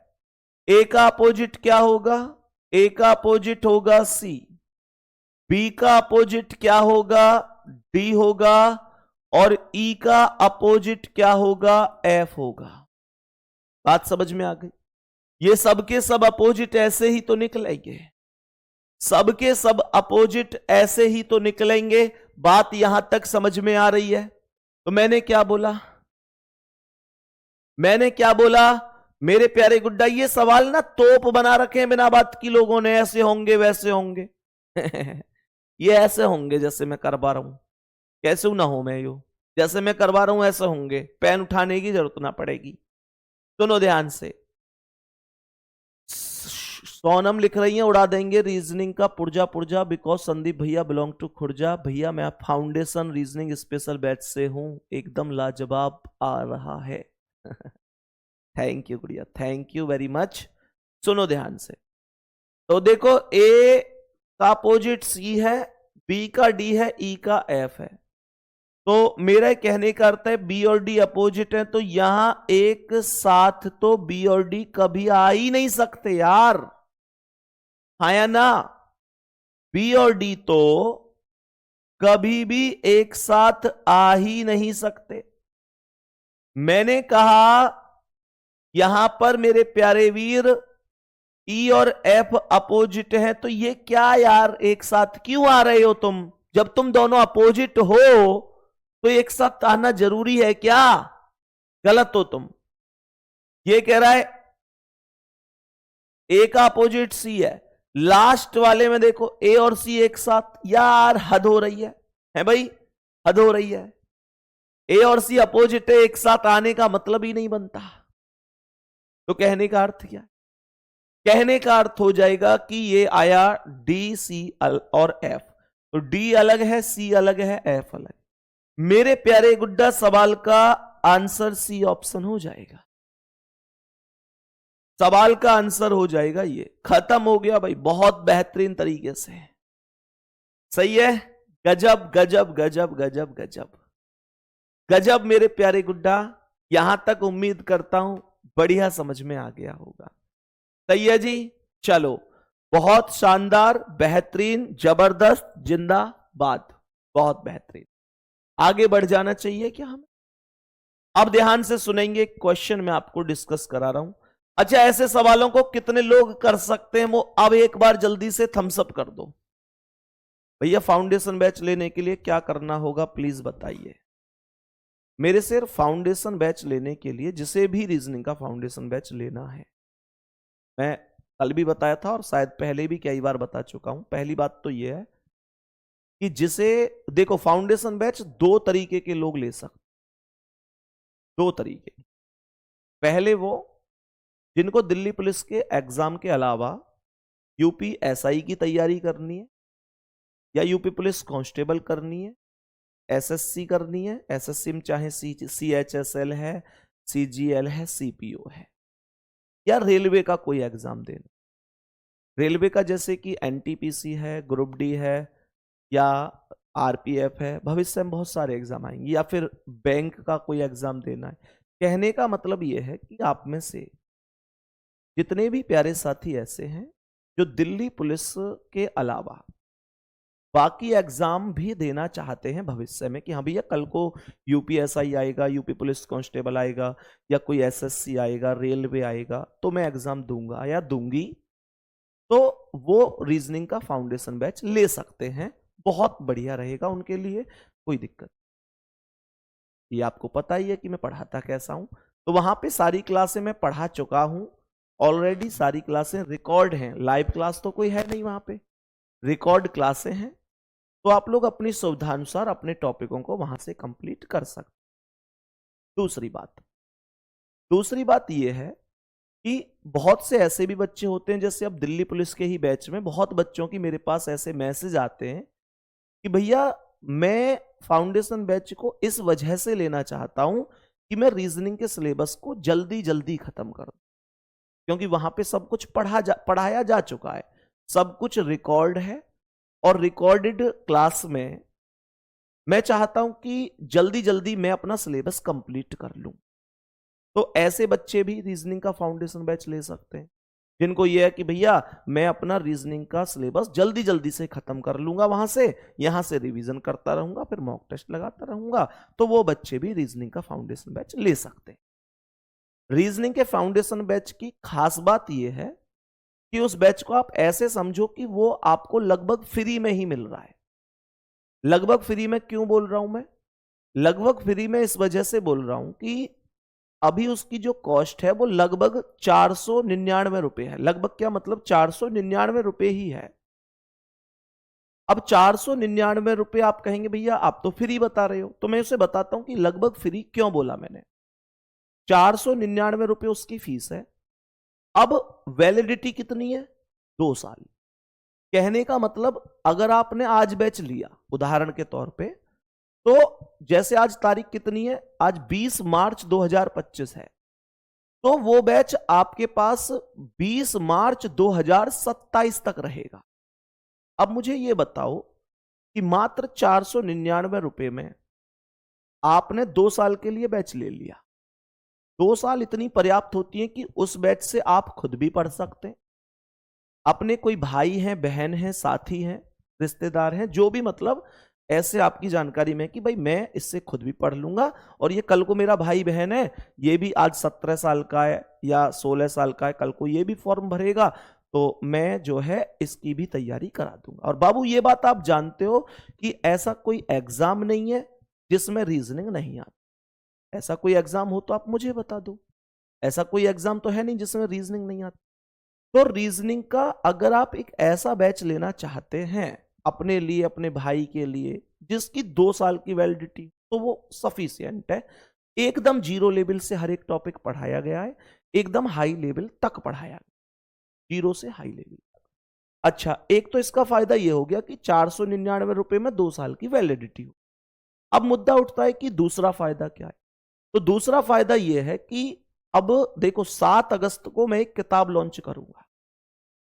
ए का अपोजिट क्या होगा? ए का अपोजिट होगा सी। बी का अपोजिट क्या होगा? डी होगा। और ई का अपोजिट क्या होगा? एफ होगा। बात समझ में आ गई? ये सबके सब अपोजिट ऐसे ही तो निकलेंगे, सबके सब अपोजिट ऐसे ही तो निकलेंगे। बात यहां तक समझ में आ रही है? तो मैंने क्या बोला? मेरे प्यारे गुड्डा, ये सवाल ना तोप बना रखे हैं बिना बात की लोगों ने, ऐसे होंगे वैसे होंगे। ये ऐसे होंगे जैसे मैं करवा रहा हूं, कैसे ना हो मैं यो, जैसे मैं करवा रहा हूं ऐसे होंगे, पेन उठाने की जरूरत ना पड़ेगी। सुनो ध्यान से। सोनम लिख रही है, उड़ा देंगे रीजनिंग का पुर्जा पुर्जा, बिकॉज संदीप भैया बिलोंग टू खुर्जा। भैया मैं फाउंडेशन रीजनिंग स्पेशल बैच से हूं, एकदम लाजवाब आ रहा है। थैंक यू गुड़िया, थैंक यू वेरी मच। सुनो ध्यान से। तो देखो, ए का अपोजिट सी है, बी का डी है, ई का एफ है। तो मेरा कहने का अर्थ है बी और डी अपोजिट है, तो यहां एक साथ तो बी और डी कभी आ ही नहीं सकते यार, हाँ या ना? बी और डी तो कभी भी एक साथ आ ही नहीं सकते। मैंने कहा यहां पर मेरे प्यारे वीर, ई और एफ अपोजिट है, तो ये क्या यार, एक साथ क्यों आ रहे हो तुम? जब तुम दोनों अपोजिट हो तो एक साथ आना जरूरी है क्या? गलत हो तुम। ये कह रहा है ए का अपोजिट सी है, लास्ट वाले में देखो ए और सी एक साथ, यार हद हो रही है भाई, हद हो रही है। ए और सी अपोजिट है, एक साथ आने का मतलब ही नहीं बनता। तो कहने का अर्थ क्या? कहने का अर्थ हो जाएगा कि ये आया डी सी और एफ, तो डी अलग है, सी अलग है, एफ अलग। मेरे प्यारे गुड्डा, सवाल का आंसर सी ऑप्शन हो जाएगा। सवाल का आंसर हो जाएगा ये। खत्म हो गया भाई, बहुत बेहतरीन तरीके से। सही है? गजब गजब गजब गजब गजब गजब मेरे प्यारे गुड्डा। यहां तक उम्मीद करता हूं बढ़िया समझ में आ गया होगा। सही है जी? चलो, बहुत शानदार, बेहतरीन, जबरदस्त, जिंदाबाद, बहुत बेहतरीन। आगे बढ़ जाना चाहिए क्या हमें? अब ध्यान से सुनेंगे, क्वेश्चन मैं आपको डिस्कस करा रहा हूं। अच्छा, ऐसे सवालों को कितने लोग कर सकते हैं वो अब एक बार जल्दी से थम्स अप कर दो। भैया फाउंडेशन बैच लेने के लिए क्या करना होगा प्लीज बताइए। मेरे से फाउंडेशन बैच लेने के लिए, जिसे भी रीजनिंग का फाउंडेशन बैच लेना है, मैं कल भी बताया था और शायद पहले भी कई बार बता चुका हूं। पहली बात तो यह है कि जिसे, देखो फाउंडेशन बैच 2 तरीके के लोग ले सकते, 2 तरीके। पहले वो जिनको दिल्ली पुलिस के एग्जाम के अलावा यूपी एसआई की तैयारी करनी है, या यूपी पुलिस कांस्टेबल करनी है, एसएससी करनी है, एसएससी में चाहे सीएचएसएल है, सीजीएल है, सीपीओ है, या रेलवे का कोई एग्जाम देना। रेलवे का जैसे कि एनटीपीसी है, ग्रुप डी है, या आरपीएफ है, भविष्य में बहुत सारे एग्जाम आएंगे, या फिर बैंक का कोई एग्जाम देना है। कहने का मतलब यह है कि आप में से जितने भी प्यारे साथी ऐसे हैं जो दिल्ली पुलिस के अलावा बाकी एग्जाम भी देना चाहते हैं भविष्य में, कि हाँ भैया कल को यूपीएसआई आएगा, यूपी पुलिस कांस्टेबल आएगा, या कोई एसएससी आएगा, रेलवे आएगा, तो मैं एग्जाम दूंगा या दूंगी, तो वो रीजनिंग का फाउंडेशन बैच ले सकते हैं। बहुत बढ़िया रहेगा उनके लिए, कोई दिक्कत। ये आपको पता ही है कि मैं पढ़ाता कैसा हूं। तो वहां पे सारी क्लासें मैं पढ़ा चुका हूं ऑलरेडी, सारी क्लासें रिकॉर्ड हैं, लाइव क्लास तो कोई है नहीं वहां पे, रिकॉर्ड क्लासें हैं। तो आप लोग अपनी सुविधानुसार अपने टॉपिकों को वहां से कंप्लीट कर सकते। दूसरी बात यह है कि बहुत से ऐसे भी बच्चे होते हैं, जैसे अब दिल्ली पुलिस के ही बैच में बहुत बच्चों की मेरे पास ऐसे मैसेज आते हैं कि भैया मैं फाउंडेशन बैच को इस वजह से लेना चाहता हूं कि मैं रीजनिंग के सिलेबस को जल्दी जल्दी खत्म कर दूं, क्योंकि वहां पे सब कुछ पढ़ाया जा चुका है, सब कुछ रिकॉर्ड है, और रिकॉर्डेड क्लास में मैं चाहता हूं कि जल्दी जल्दी मैं अपना सिलेबस कंप्लीट कर लूं। तो ऐसे बच्चे भी रीजनिंग का फाउंडेशन बैच ले सकते हैं, जिनको यह है कि भैया मैं अपना रीजनिंग का सिलेबस जल्दी जल्दी से खत्म कर लूंगा, वहां से यहां से रिवीजन करता रहूंगा, फिर मॉक टेस्ट लगाता रहूंगा। तो वो बच्चे भी रीजनिंग का फाउंडेशन बैच ले सकते हैं। रीजनिंग के फाउंडेशन बैच की खास बात यह है कि उस बैच को आप ऐसे समझो कि वो आपको लगभग फ्री में ही मिल रहा है। लगभग फ्री में क्यों बोल रहा हूं मैं? लगभग फ्री में इस वजह से बोल रहा हूं कि अभी उसकी जो कॉस्ट है वो लगभग 499 रुपए है। लगभग क्या मतलब 499 रुपए ही है। अब 499 रुपए आप कहेंगे भैया आप तो फ्री बता रहे हो, तो मैं उसे बताता हूं कि लगभग फ्री क्यों बोला मैंने। 499 रुपए उसकी फीस है। अब वैलिडिटी कितनी है? 2 साल। कहने का मतलब अगर आपने आज बैच लिया उदाहरण के तौर पे, तो जैसे आज तारीख कितनी है? आज 20 मार्च 2025 है, तो वो बैच आपके पास 20 मार्च 2027 तक रहेगा। अब मुझे ये बताओ कि मात्र 499 रुपए में आपने 2 साल के लिए बैच ले लिया। 2 साल इतनी पर्याप्त होती है कि उस बैच से आप खुद भी पढ़ सकते हैं, अपने कोई भाई हैं, बहन हैं, साथी हैं, रिश्तेदार हैं, जो भी मतलब ऐसे आपकी जानकारी में कि भाई मैं इससे खुद भी पढ़ लूंगा, और ये कल को मेरा भाई बहन है, ये भी आज 17 साल का है या 16 साल का है, कल को ये भी फॉर्म भरेगा, तो मैं जो है इसकी भी तैयारी करा दूंगा। और बाबू ये बात आप जानते हो कि ऐसा कोई एग्जाम नहीं है जिसमें रीजनिंग नहीं आती। ऐसा कोई एग्जाम हो तो आप मुझे बता दो। ऐसा कोई एग्जाम तो है नहीं जिसमें रीजनिंग नहीं आती। तो रीजनिंग का अगर आप एक ऐसा बैच लेना चाहते हैं अपने लिए, अपने भाई के लिए, जिसकी 2 साल की वैलिडिटी, तो वो सफिशियंट है। एकदम जीरो लेवल से हर एक टॉपिक पढ़ाया गया है, एकदम हाई लेवल तक पढ़ाया गया, जीरो से हाई लेवल तक। अच्छा, एक तो इसका फायदा ये हो गया कि 499 रुपए में 2 साल की वैलिडिटी हो। अब मुद्दा उठता है कि दूसरा फायदा क्या है? तो दूसरा फायदा यह है कि अब देखो 7 अगस्त को मैं एक किताब लॉन्च करूंगा।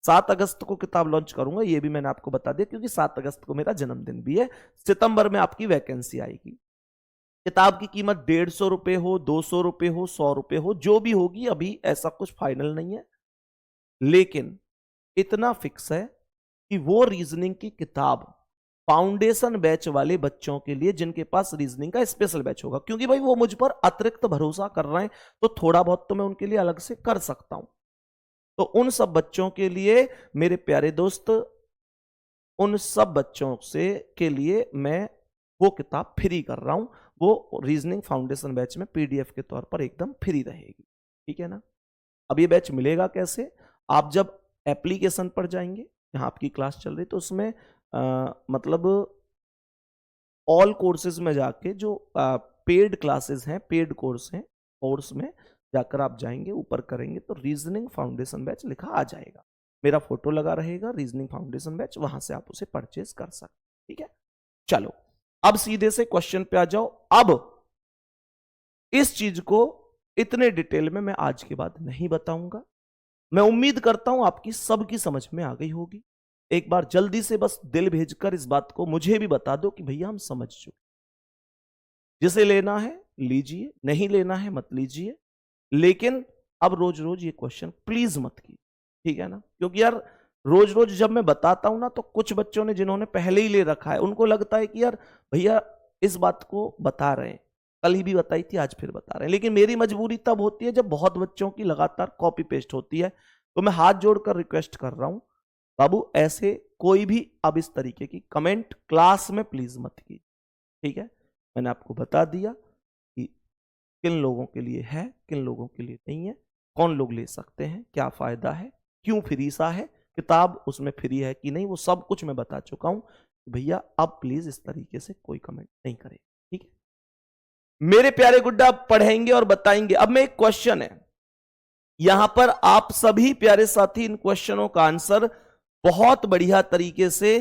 7 अगस्त को किताब लॉन्च करूंगा, ये भी मैंने आपको बता दिया, क्योंकि 7 अगस्त को मेरा जन्मदिन भी है। सितंबर में आपकी वैकेंसी आएगी। किताब की कीमत 150 रुपए हो, 200 रुपए हो, 100 रुपए हो, जो भी होगी, अभी ऐसा कुछ फाइनल नहीं है। लेकिन इतना फिक्स है कि वो रीजनिंग की किताब फाउंडेशन बैच वाले बच्चों के लिए, जिनके पास रीजनिंग का स्पेशल बैच होगा, क्योंकि भाई वो मुझ पर अतिरिक्त भरोसा कर रहे हैं, तो थोड़ा बहुत तो मैं उनके लिए अलग से कर सकता हूं। तो उन सब बच्चों के लिए मेरे प्यारे दोस्त, उन सब बच्चों से के लिए मैं वो किताब फ्री कर रहा हूं। वो रीजनिंग फाउंडेशन बैच में पीडीएफ के तौर पर एकदम फ्री रहेगी। ठीक है ना? अब ये बैच मिलेगा कैसे? आप जब एप्लीकेशन पर जाएंगे, जहां आपकी क्लास चल रही, तो उसमें मतलब ऑल कोर्सेज में जाके जो पेड क्लासेस हैं, पेड कोर्स हैं, कोर्स में जाकर आप जाएंगे, ऊपर करेंगे तो रीजनिंग फाउंडेशन बैच लिखा आ जाएगा, मेरा फोटो लगा रहेगा, रीजनिंग फाउंडेशन बैच, वहां से आप उसे परचेज कर सकते। ठीक है, चलो अब सीधे से क्वेश्चन पे आ जाओ। अब इस चीज को इतने डिटेल में मैं आज के बाद नहीं बताऊंगा। मैं उम्मीद करता हूं आपकी सबकी समझ में आ गई होगी। एक बार जल्दी से बस दिल भेजकर इस बात को मुझे भी बता दो कि भैया हम समझ चुके। जिसे लेना है लीजिए, नहीं लेना है मत लीजिए, लेकिन अब रोज रोज ये क्वेश्चन प्लीज मत कीजिए। ठीक है ना? क्योंकि यार रोज रोज जब मैं बताता हूं ना, तो कुछ बच्चों ने जिन्होंने पहले ही ले रखा है, उनको लगता है कि यार भैया इस बात को बता रहे हैं, कल ही भी बताई थी, आज फिर बता रहे हैं। लेकिन मेरी मजबूरी तब होती है जब बहुत बच्चों की लगातार कॉपी पेस्ट होती है। तो मैं हाथ जोड़कर रिक्वेस्ट कर रहा हूं, बाबू ऐसे कोई भी अब इस तरीके की कमेंट क्लास में प्लीज मत कीजिए। ठीक है? मैंने आपको बता दिया किन लोगों के लिए है, किन लोगों के लिए नहीं है, कौन लोग ले सकते हैं, क्या फायदा है, क्यों फ्री सा है, किताब उसमें फ्री है कि नहीं, वो सब कुछ मैं बता चुका हूं। भैया अब प्लीज इस तरीके से कोई कमेंट नहीं करे, ठीक है। मेरे प्यारे गुड्डा पढ़ेंगे और बताएंगे। अब मैं एक क्वेश्चन है यहां पर, आप सभी प्यारे साथी इन क्वेश्चनों का आंसर बहुत बढ़िया तरीके से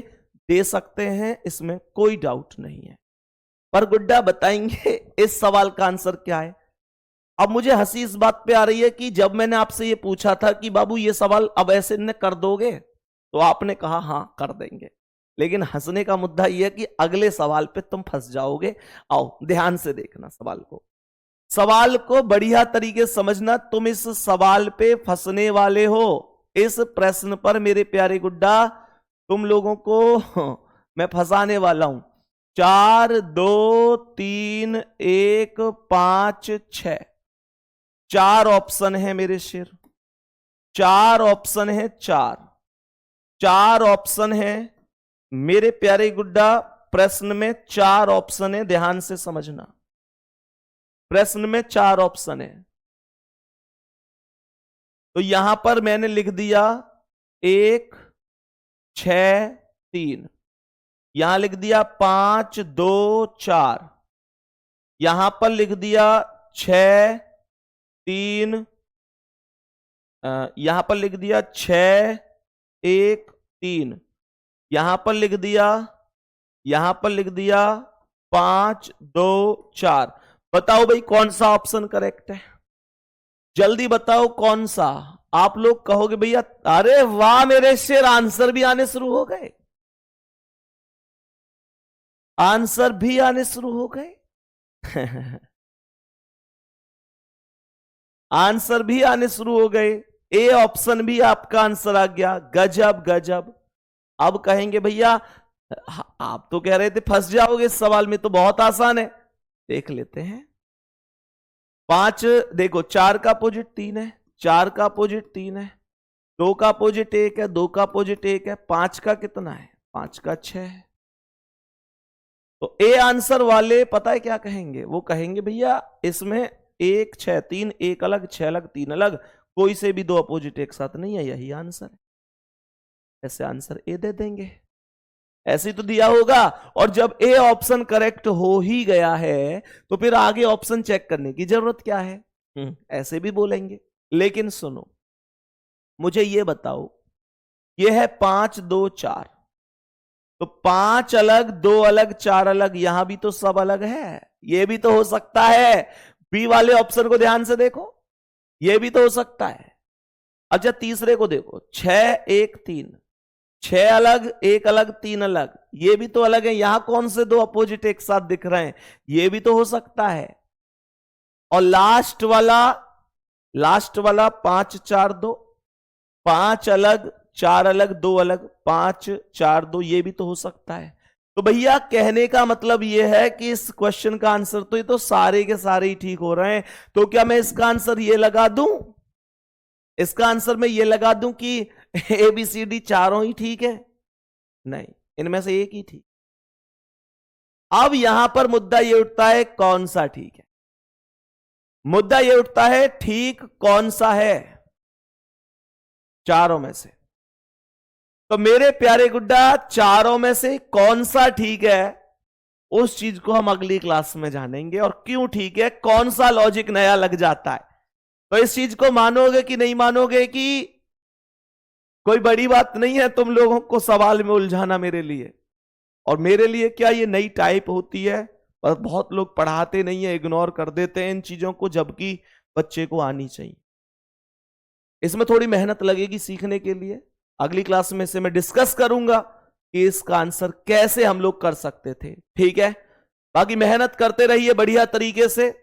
दे सकते हैं, इसमें कोई डाउट नहीं है। पर गुड्डा बताएंगे इस सवाल का आंसर क्या है। अब मुझे हंसी इस बात पे आ रही है कि जब मैंने आपसे ये पूछा था कि बाबू ये सवाल अब ऐसे न कर दोगे, तो आपने कहा हां कर देंगे, लेकिन हंसने का मुद्दा यह है कि अगले सवाल पे तुम फंस जाओगे। आओ ध्यान से देखना सवाल को बढ़िया तरीके से समझना। तुम इस सवाल पे फंसने वाले हो। इस प्रश्न पर मेरे प्यारे गुड्डा तुम लोगों को मैं फंसाने वाला हूं। 4 2 3 1 5 6 4 ऑप्शन है मेरे शेर, 4 ऑप्शन है, 4 ऑप्शन है मेरे प्यारे गुड्डा। प्रश्न में 4 ऑप्शन है, ध्यान से समझना। प्रश्न में 4 ऑप्शन है, तो यहां पर मैंने लिख दिया 1 6 3, यहां लिख दिया 5 2 4, यहां पर लिख दिया 6 3, यहां पर लिख दिया 6 1 3, यहां पर लिख दिया 5 2 4। बताओ भाई कौन सा ऑप्शन करेक्ट है, जल्दी बताओ कौन सा। आप लोग कहोगे भैया अरे वाह मेरे शेर, आंसर भी आने शुरू हो गए, आंसर भी आने शुरू हो गए आंसर भी आने शुरू हो गए। ए ऑप्शन भी आपका आंसर आ गया, गजब गजब। अब कहेंगे भैया आप तो कह रहे थे फंस जाओगे इस सवाल में, तो बहुत आसान है, देख लेते हैं। 5 देखो, 4 का अपोजिट 3 है, 4 का अपोजिट 3 है, 2 का अपोजिट 1 है, 2 का अपोजिट 1 है, 5 का कितना है, 5 का 6 है। तो ए आंसर वाले पता है क्या कहेंगे, वो कहेंगे भैया इसमें 1 6 3, 1 अलग 6 अलग 3 अलग, कोई से भी 2 अपोजिट एक साथ नहीं है, यही आंसर है। ऐसे आंसर ए दे देंगे, ऐसे तो दिया होगा। और जब ए ऑप्शन करेक्ट हो ही गया है तो फिर आगे ऑप्शन चेक करने की जरूरत क्या है, ऐसे भी बोलेंगे। लेकिन सुनो, मुझे ये बताओ, ये है 5 2 4, तो 5 अलग 2 अलग 4 अलग, यहां भी तो सब अलग है, ये भी तो हो सकता है। बी वाले ऑप्शन को ध्यान से देखो, ये भी तो हो सकता है। अच्छा तीसरे को देखो, 6 1 3, 6 अलग 1 अलग 3 अलग, ये भी तो अलग है, यहां कौन से 2 अपोजिट एक साथ दिख रहे हैं, ये भी तो हो सकता है। और लास्ट वाला 5 4 2, 5 अलग 4 अलग 2 अलग, 5 4 2, ये भी तो हो सकता है। तो भैया कहने का मतलब यह है कि इस क्वेश्चन का आंसर तो ये तो सारे के सारे ही ठीक हो रहे हैं। तो क्या मैं इसका आंसर ये लगा दूं, इसका आंसर मैं ये लगा दूं कि ABCD चारों ही ठीक है? नहीं, इनमें से एक ही ठीक। अब यहां पर मुद्दा ये उठता है कौन सा ठीक है, मुद्दा ये उठता है ठीक कौन सा है चारों में से। तो मेरे प्यारे गुड्डा चारों में से कौन सा ठीक है, उस चीज को हम अगली क्लास में जानेंगे, और क्यों ठीक है, कौन सा लॉजिक नया लग जाता है। तो इस चीज को मानोगे कि नहीं मानोगे कि कोई बड़ी बात नहीं है तुम लोगों को सवाल में उलझाना मेरे लिए। और मेरे लिए क्या ये नई टाइप होती है, और बहुत लोग पढ़ाते नहीं है, इग्नोर कर देते हैं इन चीजों को, जबकि बच्चे को आनी चाहिए। इसमें थोड़ी मेहनत लगेगी सीखने के लिए, अगली क्लास में से मैं डिस्कस करूंगा कि इसका आंसर कैसे हम लोग कर सकते थे, ठीक है। बाकी मेहनत करते रहिए बढ़िया तरीके से,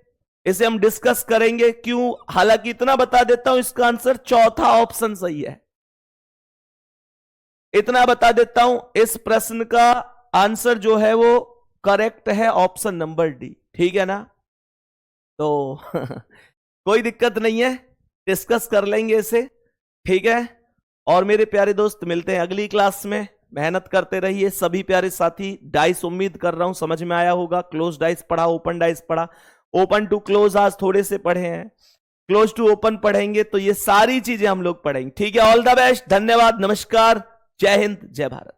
इसे हम डिस्कस करेंगे क्यों। हालांकि इतना बता देता हूं, इसका आंसर चौथा ऑप्शन सही है, इतना बता देता हूं, इस प्रश्न का आंसर जो है वो करेक्ट है ऑप्शन नंबर डी, ठीक है ना। तो कोई दिक्कत नहीं है, डिस्कस कर लेंगे इसे, ठीक है। और मेरे प्यारे दोस्त मिलते हैं अगली क्लास में, मेहनत करते रहिए सभी प्यारे साथी। डाइस उम्मीद कर रहा हूं समझ में आया होगा, क्लोज डाइस पढ़ा, ओपन डाइस पढ़ा, ओपन टू क्लोज आज थोड़े से पढ़े हैं, क्लोज टू ओपन पढ़ेंगे, तो ये सारी चीजें हम लोग पढ़ेंगे। ठीक है, ऑल द बेस्ट, धन्यवाद, नमस्कार, जय हिंद, जय भारत।